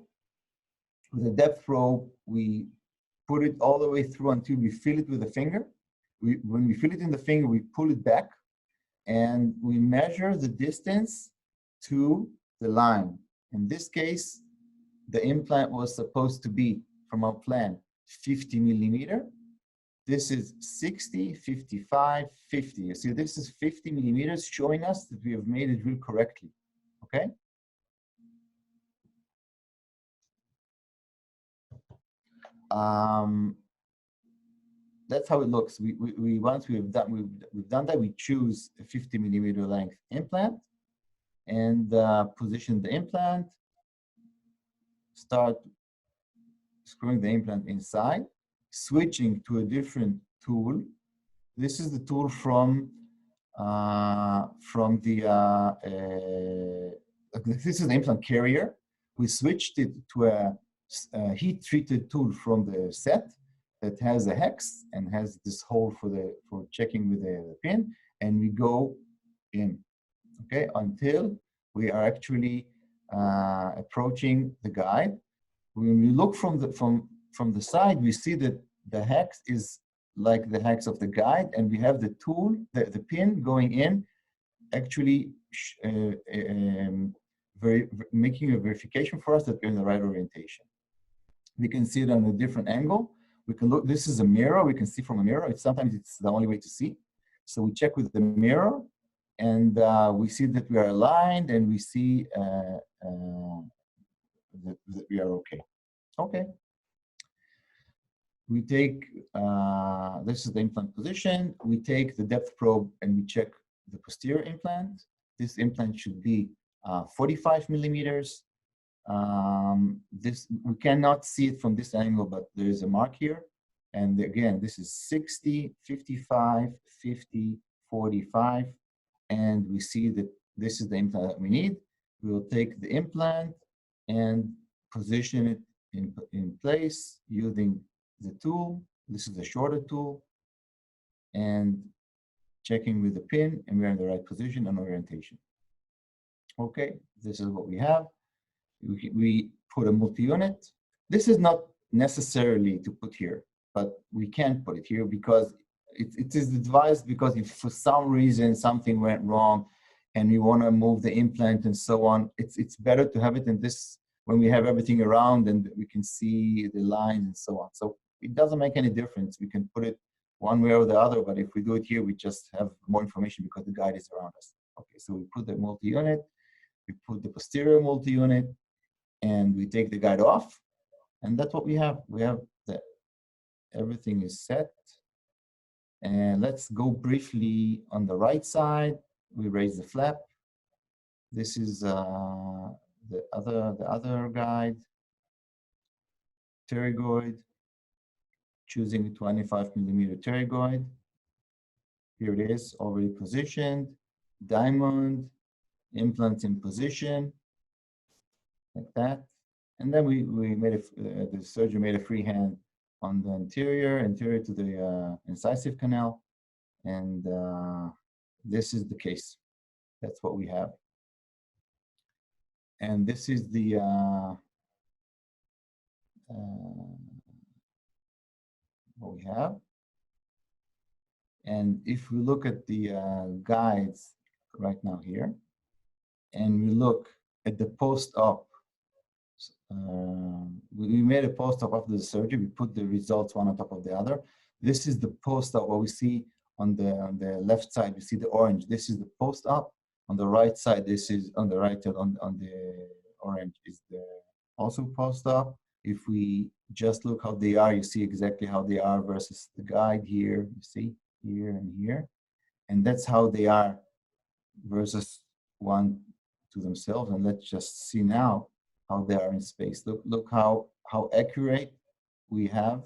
With the depth probe, we put it all the way through until we feel it with the finger. When we feel it in the finger, we pull it back, and we measure the distance to the line. In this case, the implant was supposed to be, from our plan, 50 millimeter. This is 60, 55, 50. You see, this is 50 millimeters, showing us that we have made the drill correctly, okay? That's how it looks. Once we've done that, we choose a 50 millimeter length implant and position the implant, start screwing the implant inside, switching to a different tool. This is the tool from this is the implant carrier. We switched it to a heat-treated tool from the set that has a hex and has this hole for checking with the pin, and we go in, okay, until we are actually approaching the guide. When we look from the side, we see that the hex is like the hex of the guide, and we have the tool, the pin going in, actually making a verification for us that we're in the right orientation. We can see it on a different angle. We can look, this is a mirror, we can see from a mirror. Sometimes it's the only way to see. So we check with the mirror, and we see that we are aligned, and we see that we are okay. Okay. We take, this is the implant position. We take the depth probe and we check the posterior implant. This implant should be 45 millimeters. We cannot see it from this angle, but there is a mark here. And again, this is 60, 55, 50, 45. And we see that this is the implant that we need. We will take the implant and position it in place using the tool. This is the shorter tool, and checking with the pin, and we're in the right position and orientation. Okay, this is what we have. We put a multi-unit. This is not necessarily to put here, but we can put it here because it is advised, because if for some reason something went wrong and we want to move the implant and so on, it's better to have it in this when we have everything around and we can see the lines and so on. So it doesn't make any difference. We can put it one way or the other, but if we do it here, we just have more information because the guide is around us. Okay, so we put the multi-unit, we put the posterior multi-unit, and we take the guide off, and that's what we have. We have that everything is set. And let's go briefly on the right side. we raise the flap. This is the other guide, pterygoid, choosing a 25mm pterygoid. Here it is, already positioned, diamond, implants in position, like that. And then we made the surgeon made a freehand on the anterior to the incisive canal. And this is the case. That's what we have. And this is the what we have. And if we look at the guides right now here, and we look at the post-op, we made a post-op after the surgery. We put the results one on top of the other. This is the post-op. What we see on the left side, we see the orange. This is the post-op. On the right side, this is on the right on the orange is the also post-op. If we just look how they are, you see exactly how they are versus the guide here. You see here and here, and that's how they are versus one to themselves. And let's just see now how they are in space. Look how accurate we have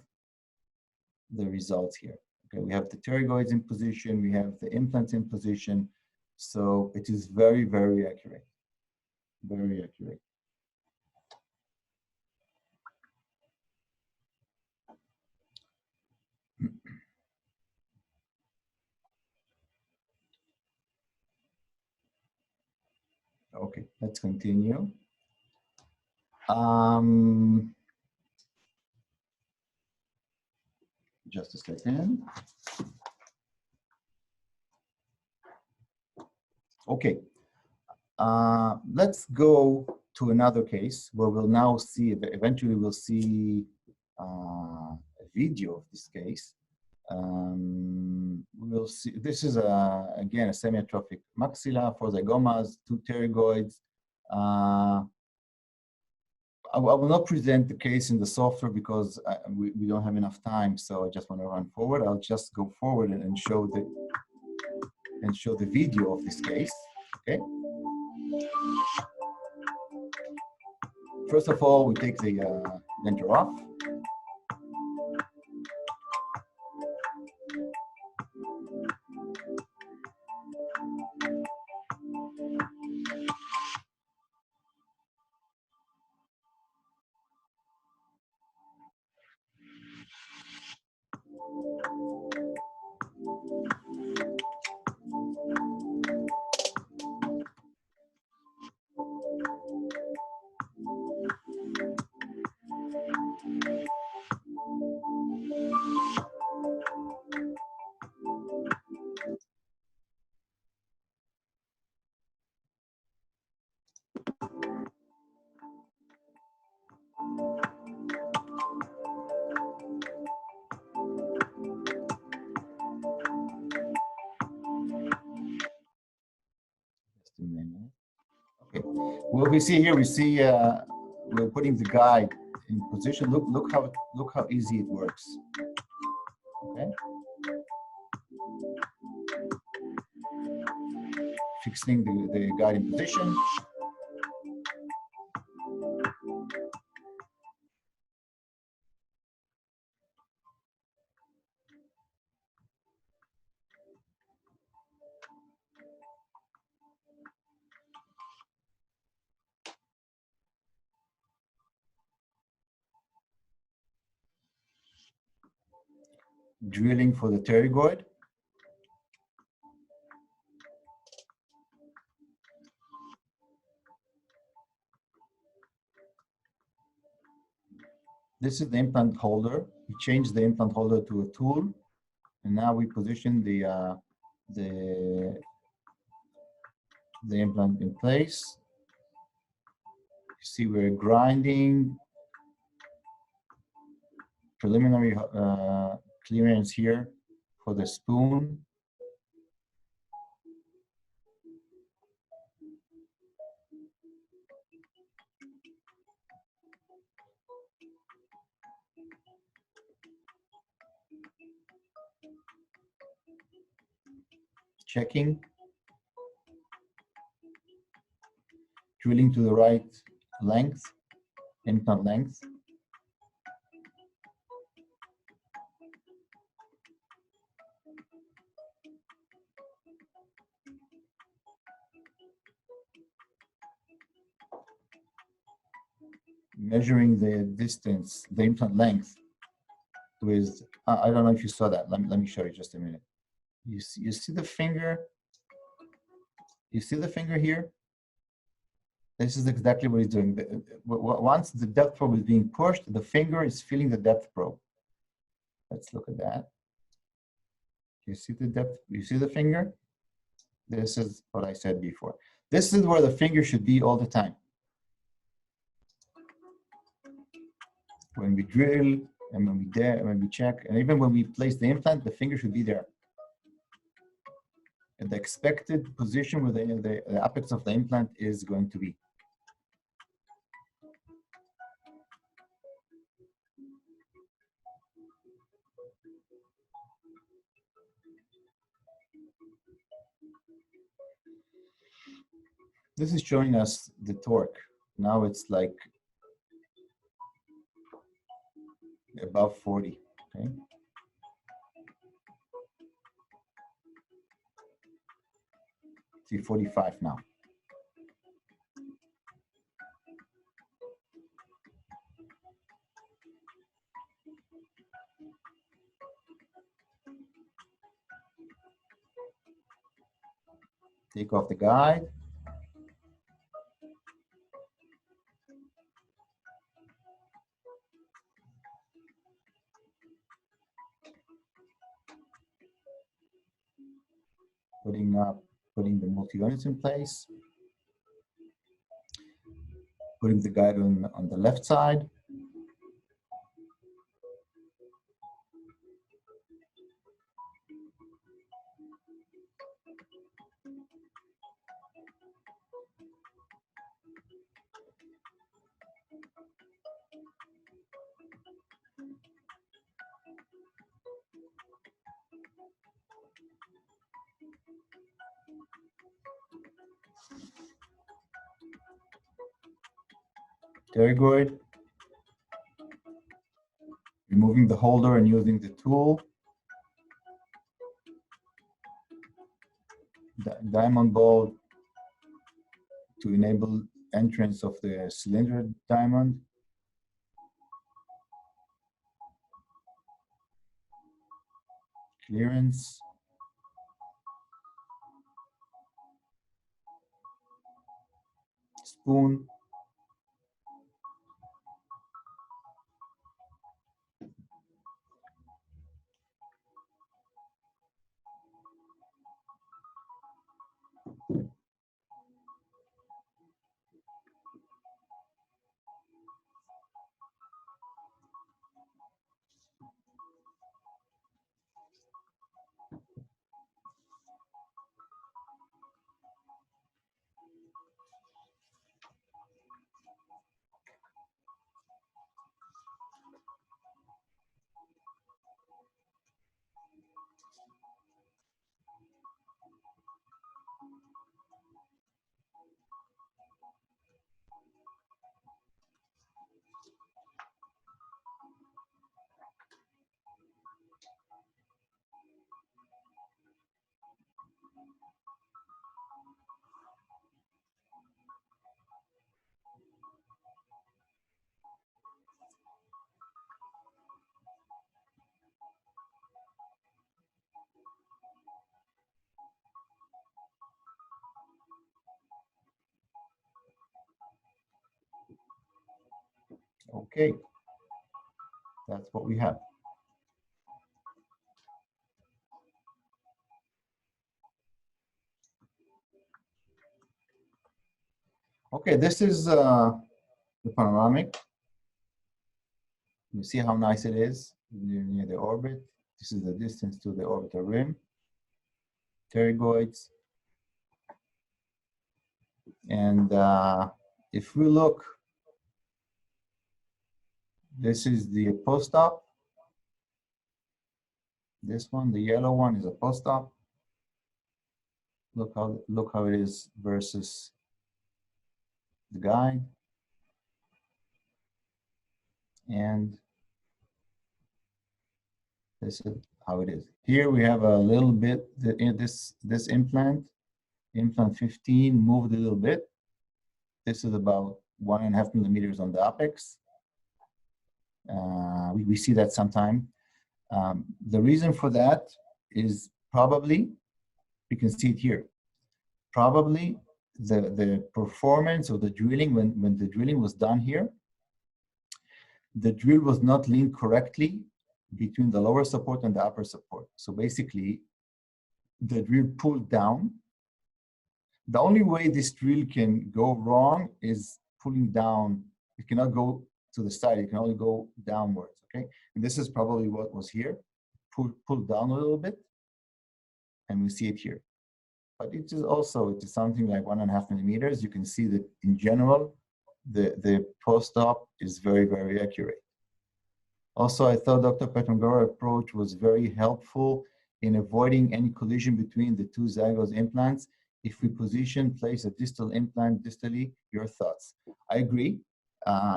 the results here. Okay, we have the pterygoids in position, we have the implants in position, so it is very, very accurate. Very accurate. Okay, let's continue. Just a second. Okay, let's go to another case where we'll now see, eventually we'll see a video of this case. We'll see, this is again a semi-atrophic maxilla for zygomas, 2 pterygoids. I will not present the case in the software because we don't have enough time, so I just want to run forward. I'll just go forward and show the video of this case. Okay. First of all, we take the denture off. Okay. What we see here, we see we're putting the guide in position. Look how easy it works. Okay. Fixing the guide in position. Drilling for the pterygoid. This is the implant holder. We changed the implant holder to a tool, and now we position the implant in place. You see we're grinding. Preliminary clearance here for the spoon. Checking. drilling to the right length, implant length. Measuring the distance, the implant length with, I don't know if you saw that. Let me show you just a minute. You see the finger? You see the finger here? This is exactly what he's doing. Once the depth probe is being pushed, the finger is feeling the depth probe. Let's look at that. You see the depth? You see the finger? This is what I said before. This is where the finger should be all the time. When we drill and when we check, and even when we place the implant, the finger should be there. And the expected position where the apex of the implant is going to be. This is showing us the torque. Now it's like above 40, okay? See 45 now. Take off the guide. Putting the multi-units in place. Putting the guide on the left side. Pterygoid. Removing the holder and using the tool. Diamond ball to enable entrance of the cylinder diamond. Clearance. Spoon. Okay, that's what we have. Okay, this is the panoramic. You see how nice it is near the orbit. This is the distance to the orbital rim. Pterygoids. And if we look, this is the post-op. This one, the yellow one, is a post-op. Look how it is versus the guide. And this is how it is. Here we have a little bit, this implant 15, moved a little bit. This is about 1.5 millimeters on the apex. We see that sometime. The reason for that is probably, you can see it here, probably the performance of the drilling, when the drilling was done here, the drill was not linked correctly between the lower support and the upper support. So basically, the drill pulled down. The only way this drill can go wrong is pulling down. It cannot go to the side, it can only go downwards, okay? And this is probably what was here. Pull down a little bit, and we see it here. But it is also, it is something like 1.5 millimeters. You can see that in general, the post-op is very, very accurate. Also, I thought Dr. Petrongaro's approach was very helpful in avoiding any collision between the two zygos implants. If we place a distal implant distally, your thoughts? I agree.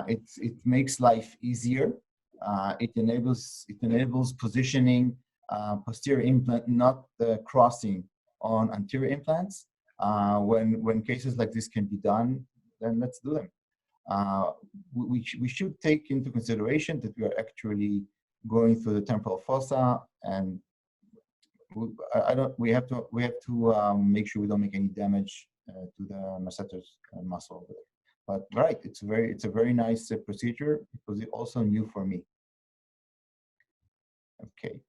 It makes life easier. It enables positioning posterior implant, not crossing on anterior implants. When cases like this can be done, then let's do them. We should take into consideration that we are actually going through the temporal fossa, and we have to make sure we don't make any damage to the masseter's muscle over there. But right, it's a very nice procedure. It was also new for me. Okay,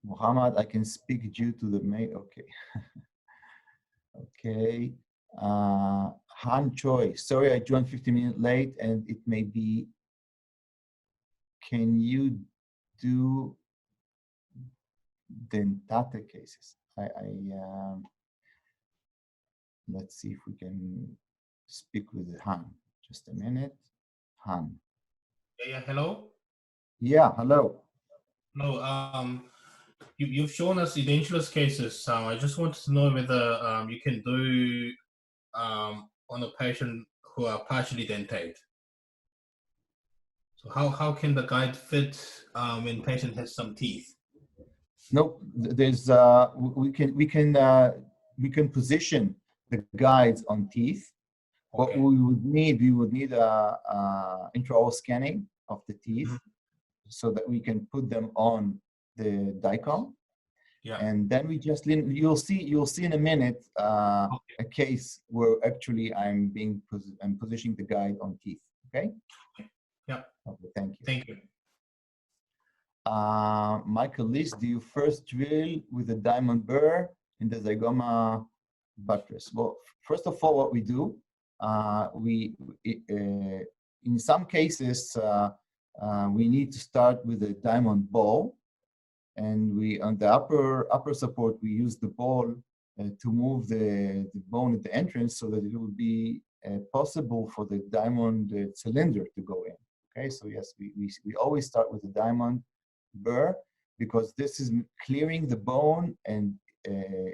Muhammad, I can speak due to the mail. Okay. Okay. Han Choi, sorry I joined 15 minutes late and it may be, can you do dentate cases? Let's see if we can speak with Han. Just a minute. Han. Yeah, hello? Yeah, hello. No, you've shown us edentulous cases. I just wanted to know whether you can do on a patient who are partially dentate. So how can the guide fit when patient has some teeth? No, there's we can position the guides on teeth. Okay. What we would need intraoral scanning of the teeth, so that we can put them on the DICOM. Yeah. And then we just you'll see in a minute a case where actually I'm positioning the guide on teeth. Okay. Yeah. Okay. Thank you. Thank you. Michael Lees, do you first drill with a diamond burr in the zygoma buttress? Well, first of all, what we do, in some cases, we need to start with a diamond ball, and on the upper support, we use the ball to move the bone at the entrance so that it will be possible for the diamond cylinder to go in. Okay, so yes, we always start with the diamond burr, because this is clearing the bone and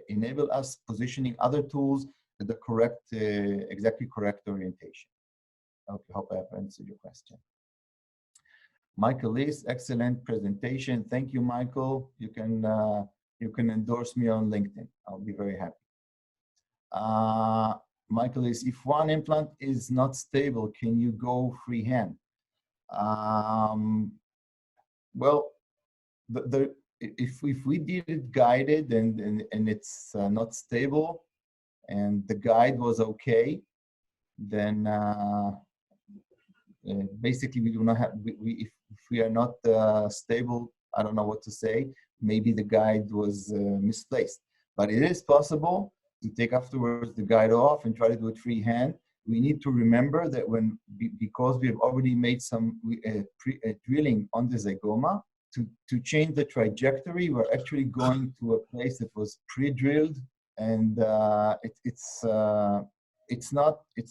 enable us positioning other tools at the correct, exactly correct orientation. Okay, hope I have answered your question. Michael Lees, excellent presentation. Thank you, Michael. You can endorse me on LinkedIn. I'll be very happy. Michael Lees, if one implant is not stable, can you go freehand? Well, if we did it guided and it's not stable and the guide was okay, then basically we do not have, if we are not stable, I don't know what to say, maybe the guide was misplaced. But it is possible to take afterwards the guide off and try to do it freehand. We need to remember that because we have already made some drilling on the zygoma, to change the trajectory, we're actually going to a place that was pre-drilled, and it's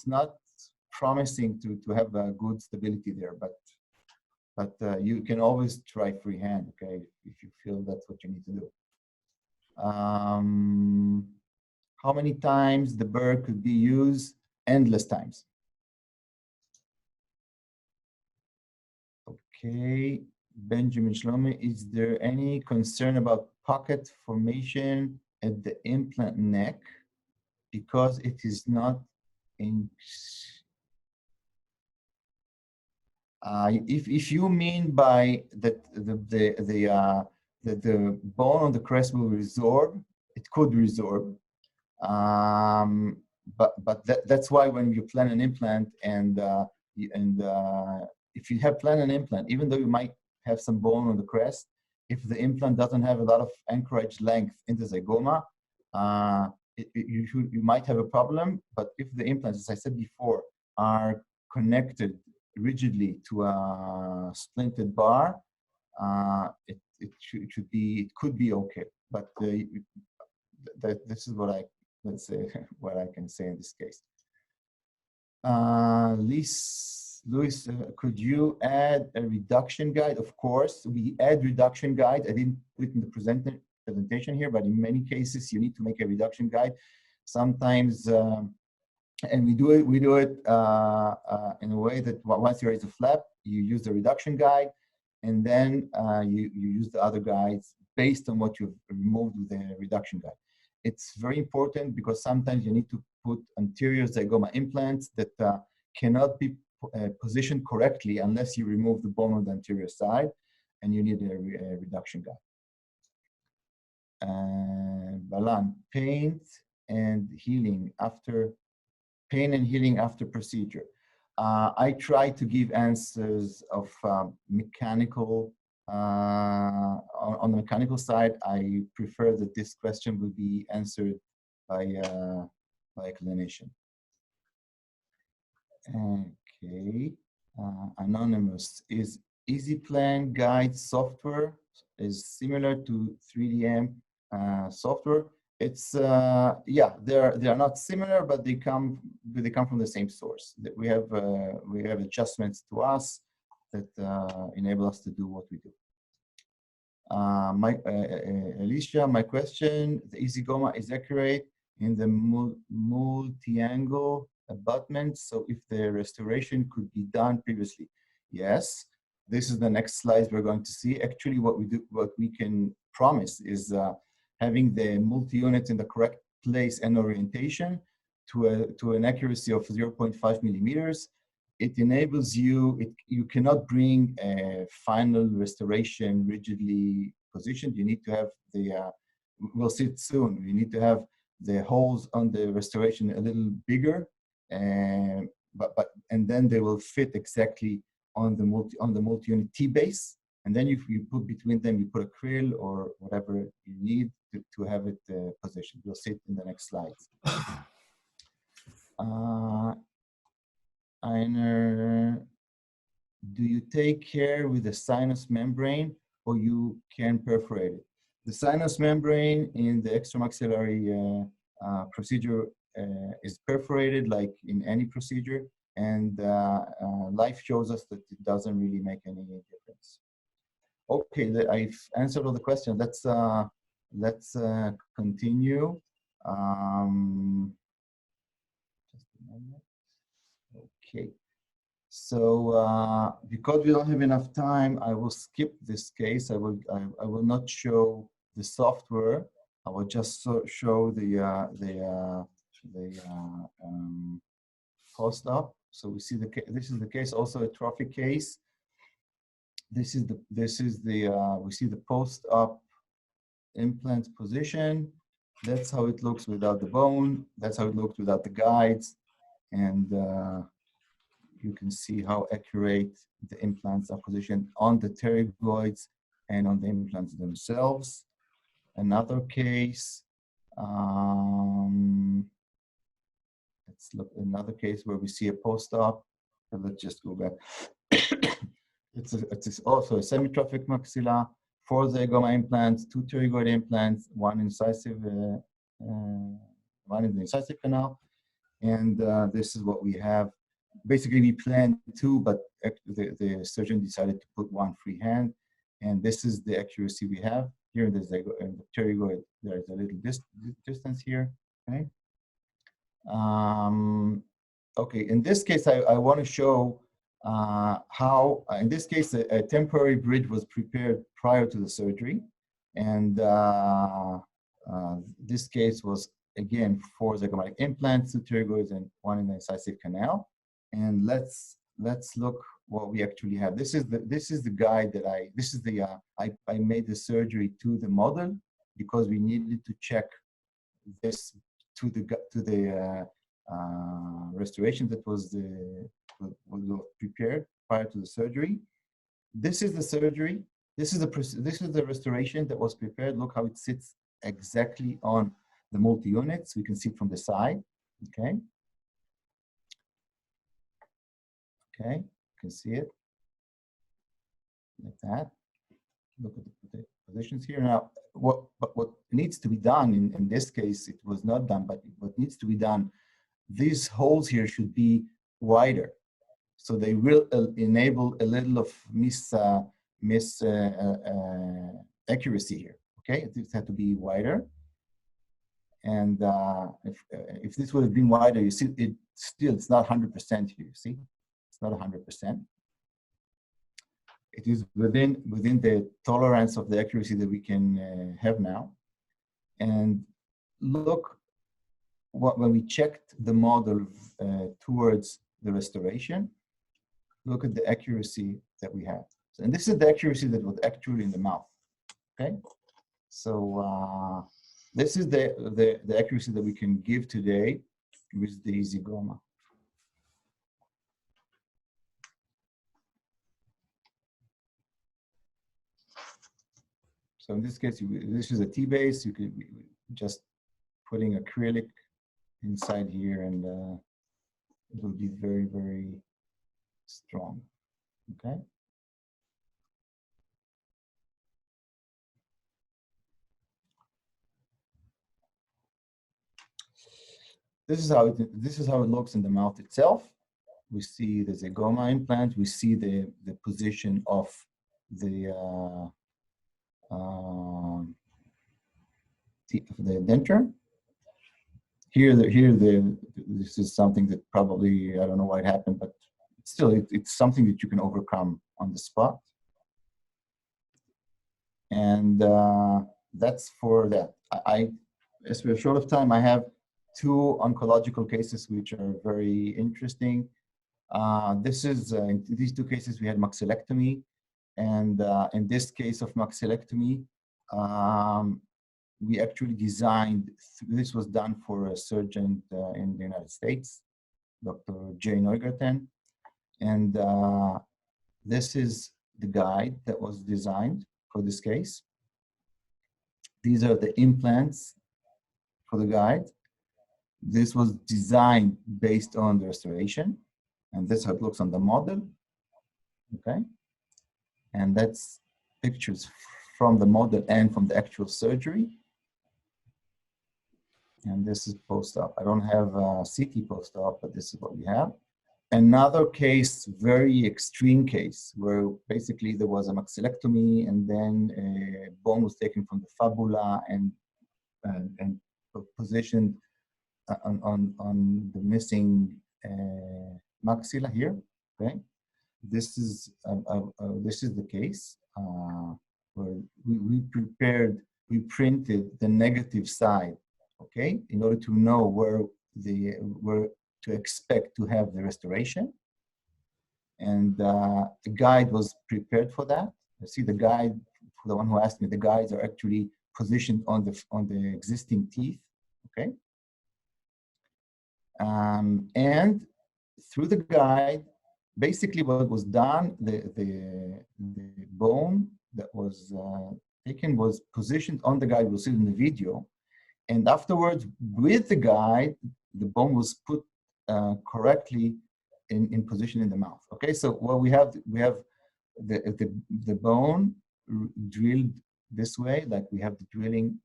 not promising to have a good stability there. But you can always try freehand, okay, if you feel that's what you need to do. How many times the burr could be used? Endless times. Okay, Benjamin Shlomi, is there any concern about pocket formation at the implant neck because it is not in? If you mean by that the bone on the crest will resorb, it could resorb. But that's why when you plan an implant if you have planned an implant, even though you might have some bone on the crest, if the implant doesn't have a lot of anchorage length in the zygoma, you might have a problem. But if the implants, as I said before, are connected rigidly to a splinted bar, it could be okay. But this is what let's say what I can say in this case. Luis, could you add a reduction guide? Of course, we add reduction guide. I didn't put it in the presentation here, but in many cases you need to make a reduction guide. Sometimes, and we do it in a way that once you raise a flap, you use the reduction guide, and then you use the other guides based on what you've removed with the reduction guide. It's very important because sometimes you need to put anterior zygoma implants that cannot be positioned correctly unless you remove the bone on the anterior side, and you need a reduction guide. Balan, pain and healing after procedure. I try to give answers of mechanical. On the mechanical side, I prefer that this question will be answered by a clinician. Okay, anonymous, is EZplan guide software is similar to 3DM software? It's yeah, they are not similar, but they come from the same source. That we have adjustments to us that enable us to do what we do. Alicia, my question: the EZgoma is accurate in the multi-angle abutment. So if the restoration could be done previously, yes. This is the next slide we're going to see. Actually, what we can promise is having the multi-unit in the correct place and orientation to an accuracy of 0.5 millimeters. It enables you, you cannot bring a final restoration rigidly positioned. You need to have the, we'll see it soon, you need to have the holes on the restoration a little bigger, and then they will fit exactly on the multi-unit T-base. And then if you put between them, you put a krill or whatever you need to have it positioned. We'll see it in the next slides. Einer, do you take care with the sinus membrane or you can perforate it? The sinus membrane in the extramaxillary procedure is perforated like in any procedure, and life shows us that it doesn't really make any difference. Okay, I've answered all the questions. Let's continue. Just a moment. Okay, so because we don't have enough time, I will skip this case. I will not show the software. I will just show the post-op. So we see this is the case, also a trophic case. We see the post-op implant position. That's how it looks without the bone. That's how it looks without the guides, and you can see how accurate the implants are positioned on the pterygoids and on the implants themselves. Another case. Let's look at another case where we see a post-op. Let's just go back. It's also a semi-trophic maxilla, 4 zygoma implants, 2 pterygoid implants, one incisive, one in the incisive canal, and this is what we have. Basically, we planned 2, but the surgeon decided to put 1 freehand, and this is the accuracy we have here in the pterygoid. There is a little distance here. Okay. Okay. In this case, I want to show how, in this case, a temporary bridge was prepared prior to the surgery. And this case was, again, 4 zygomatic implants, 2 pterygoids, and 1 in the incisive canal. And let's look what we actually have. This is the guide that I made the surgery to the model because we needed to check this to the restoration that was prepared prior to the surgery. This is the surgery. This is the restoration that was prepared. Look how it sits exactly on the multi-units. We can see it from the side. Okay. Okay, you can see it like that. Look at the positions here. Now, what needs to be done in this case, it was not done, but what needs to be done, these holes here should be wider. So they will enable a little of accuracy here. Okay, it had to be wider. And if this would have been wider, you see, it's not 100% here, you see? It's not 100%. It is within the tolerance of the accuracy that we can have now. And look, when we checked the model towards the restoration, look at the accuracy that we have. So, and this is the accuracy that was actually in the mouth. Okay, so this is the accuracy that we can give today with the EZgoma. So in this case, this is a T-base. You could just putting acrylic inside here, and it will be very, very strong. Okay. This is how it looks in the mouth itself. We see the Zygoma implant. We see the position of the denture. This is something that probably, I don't know why it happened, but still it's something that you can overcome on the spot. And that's for that. As we're short of time, I have 2 oncological cases which are very interesting. This is in these 2 cases we had maxillectomy, and in this case of maxillectomy, we actually designed. This was done for a surgeon in the United States, Dr. J. Neugarten, and this is the guide that was designed for this case. These are the implants for the guide. This was designed based on the restoration, and this is how it looks on the model. Okay, and that's pictures from the model and from the actual surgery. And this is post-op. I don't have CT post-op, but this is what we have. Another case, very extreme case, where basically there was a maxillectomy, and then a bone was taken from the fibula and positioned on the missing maxilla here. Okay, this is the case where we printed the negative side. Okay, in order to know where to expect to have the restoration, and the guide was prepared for that. You see the guide, for the one who asked me, the guides are actually positioned on the existing teeth. Okay, and through the guide, basically what was done, the bone that was taken was positioned on the guide. We'll see it in the video. And afterwards, with the guide, the bone was put correctly in position in the mouth. Okay, so what we have the bone drilled this way, like we have the drilling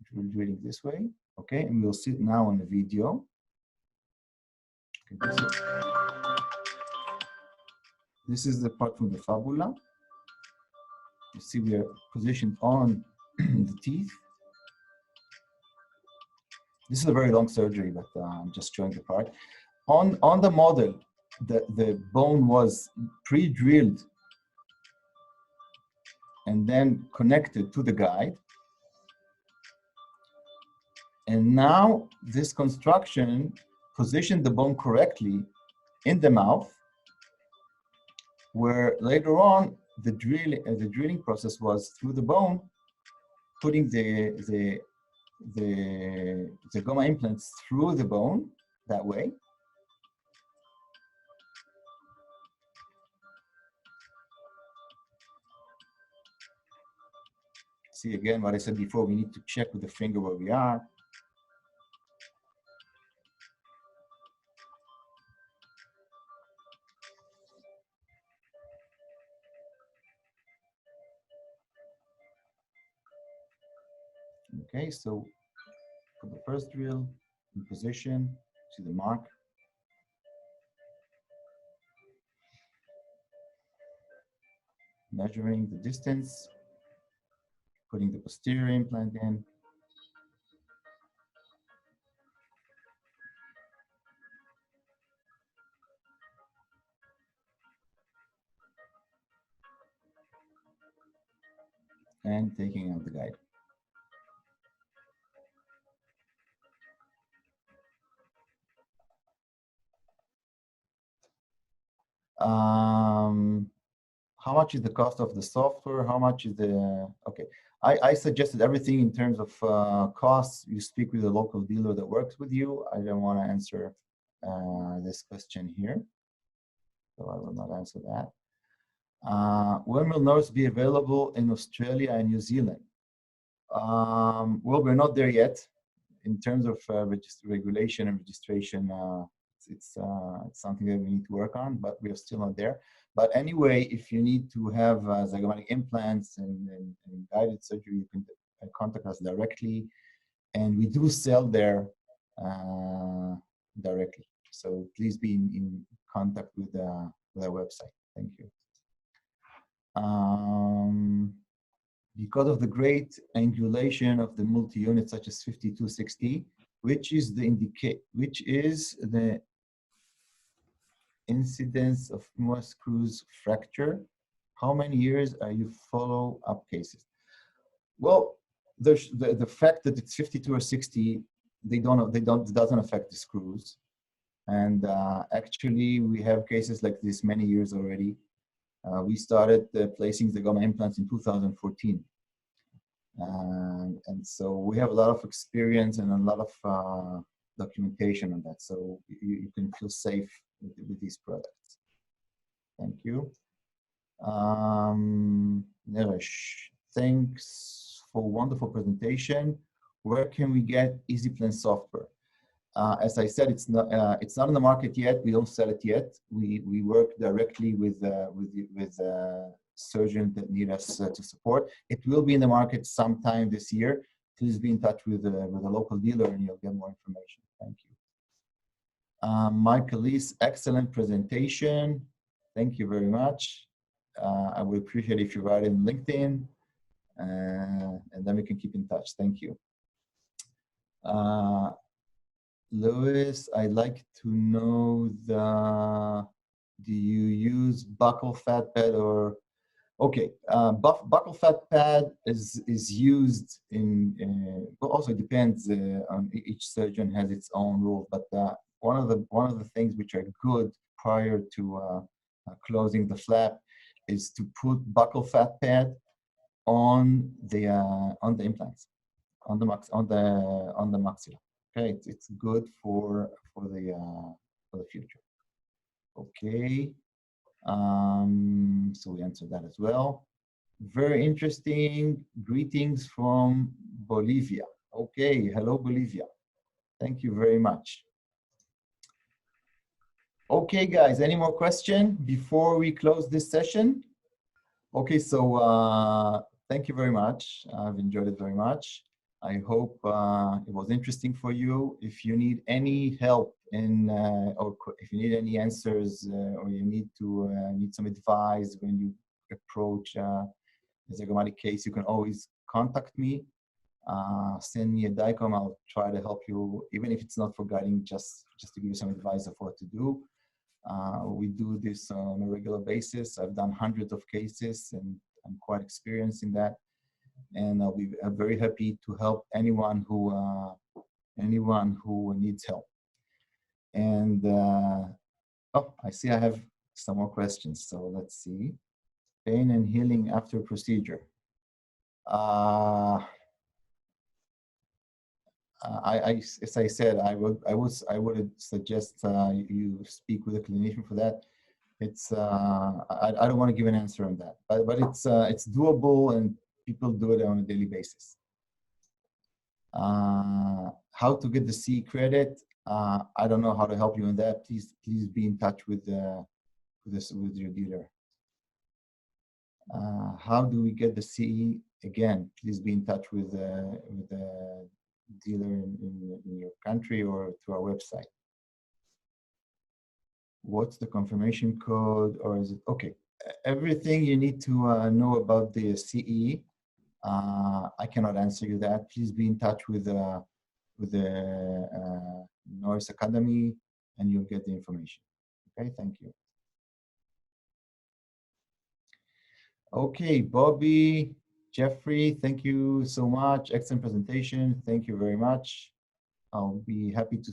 this way. Okay, and we'll see it now on the video. Okay, this is the part from the fibula. You see we are positioned on the teeth. This is a very long surgery, but I'm just showing the part. On the model, the bone was pre-drilled and then connected to the guide. And now this construction positioned the bone correctly in the mouth, where later on the drilling process was through the bone, putting the Zygoma implants through the bone that way. See again what I said before, we need to check with the finger where we are. Okay, so for the first drill, in position, see the mark. Measuring the distance, putting the posterior implant in. And taking out the guide. How much is the cost of the software? How much is the, okay. I suggested everything in terms of costs. You speak with a local dealer that works with you. I don't want to answer this question here, so I will not answer that. When will Noris be available in Australia and New Zealand? Well, we're not there yet. In terms of regulation and registration, it's something that we need to work on, but we are still not there. But anyway, if you need to have zygomatic implants and guided surgery, you can contact us directly, and we do sell there directly. So please be in contact with our website. Thank you. Because of the great angulation of the multi-unit such as 5260, which is the incidence of Moss screws fracture, how many years are you follow-up cases? Well, the fact that it's 52 or 60, it doesn't affect the screws. And actually, we have cases like this many years already. We started placing Zygoma implants in 2014. And so we have a lot of experience and a lot of documentation on that. So you can feel safe with these products. Thank you. Noris, thanks for wonderful presentation. Where can we get EZplan software? As I said, it's not in the market yet. We don't sell it yet. We work directly with surgeons that need us to support. It will be in the market sometime this year. Please be in touch with a local dealer and you'll get more information. Thank you. Michael Lees, excellent presentation. Thank you very much. I would appreciate if you write in LinkedIn, and then we can keep in touch. Thank you. Louis, I'd like to know do you use buccal fat pad or, okay, buccal fat pad is used well, also it depends on each surgeon has its own rule, but one of the things which are good prior to closing the flap is to put buccal fat pad on the implants, on the maxilla. Okay, it's good for the future. Okay, so we answered that as well. Very interesting. Greetings from Bolivia. Okay, hello Bolivia. Thank you very much. Okay, guys, any more questions before we close this session? Okay, so thank you very much. I've enjoyed it very much. I hope it was interesting for you. If you need any help or if you need any answers or you need some advice when you approach a zygomatic case, you can always contact me. Send me a DICOM. I'll try to help you, even if it's not for guiding, just to give you some advice of what to do. We do this on a regular basis. I've done hundreds of cases and I'm quite experienced in that. And I'll be very happy to help anyone who needs help. And oh, I see I have some more questions. So let's see. Pain and healing after procedure. As I said, I would suggest you speak with a clinician for that. It's I don't want to give an answer on that, but it's doable and people do it on a daily basis. How to get the CE credit? I don't know how to help you on that. Please be in touch with your dealer. How do we get the CE? Again, please be in touch with the dealer in your country or through our website. What's the confirmation code, or is it okay? Everything you need to know about the CE, I cannot answer you that. Please be in touch with the Noris Academy, and you'll get the information. Okay, thank you. Okay, Bobby, Jeffrey, thank you so much. Excellent presentation. Thank you very much. I'll be happy to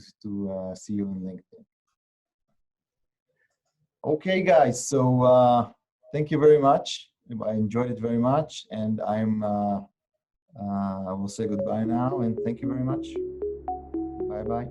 see you on LinkedIn. Okay, guys. So thank you very much. I enjoyed it very much, and I will say goodbye now. And thank you very much. Bye bye.